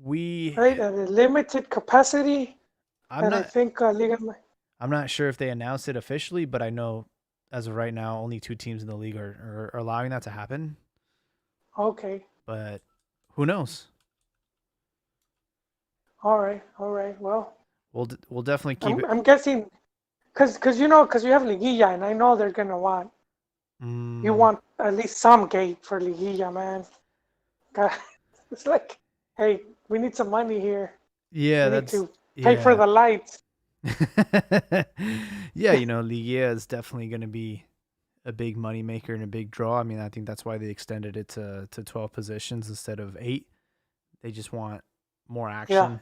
S1: we,
S2: right? At a limited capacity.
S1: I'm
S2: And I
S1: not,
S2: think Liga.
S1: I'm not sure if they announced it officially, but I know as of right now, only two teams in the league are allowing that to happen.
S2: Okay.
S1: But who knows?
S2: All right. All right. Well,
S1: We'll definitely keep it.
S2: I'm guessing because you know because you have Liguilla and I know they're gonna want you
S1: Mm,
S2: want at least some gate for Liguilla, man. God, it's like, hey, we need some money here.
S1: yeah,
S2: We need
S1: that's
S2: to pay for
S1: yeah.
S2: the lights.
S1: Yeah, Liga is definitely going to be a big money maker and a big draw. I mean, I think that's why they extended it to 12 positions instead of 8. They just want more
S2: Yeah.
S1: action.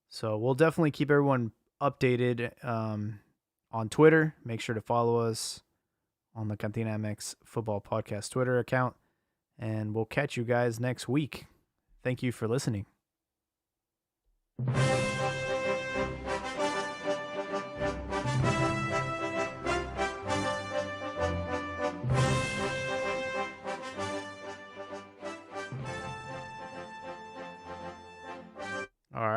S1: So we'll definitely keep everyone updated on Twitter. Make sure to follow us on the CantinaMX Football Podcast Twitter account. And we'll catch you guys next week. Thank you for listening. All right.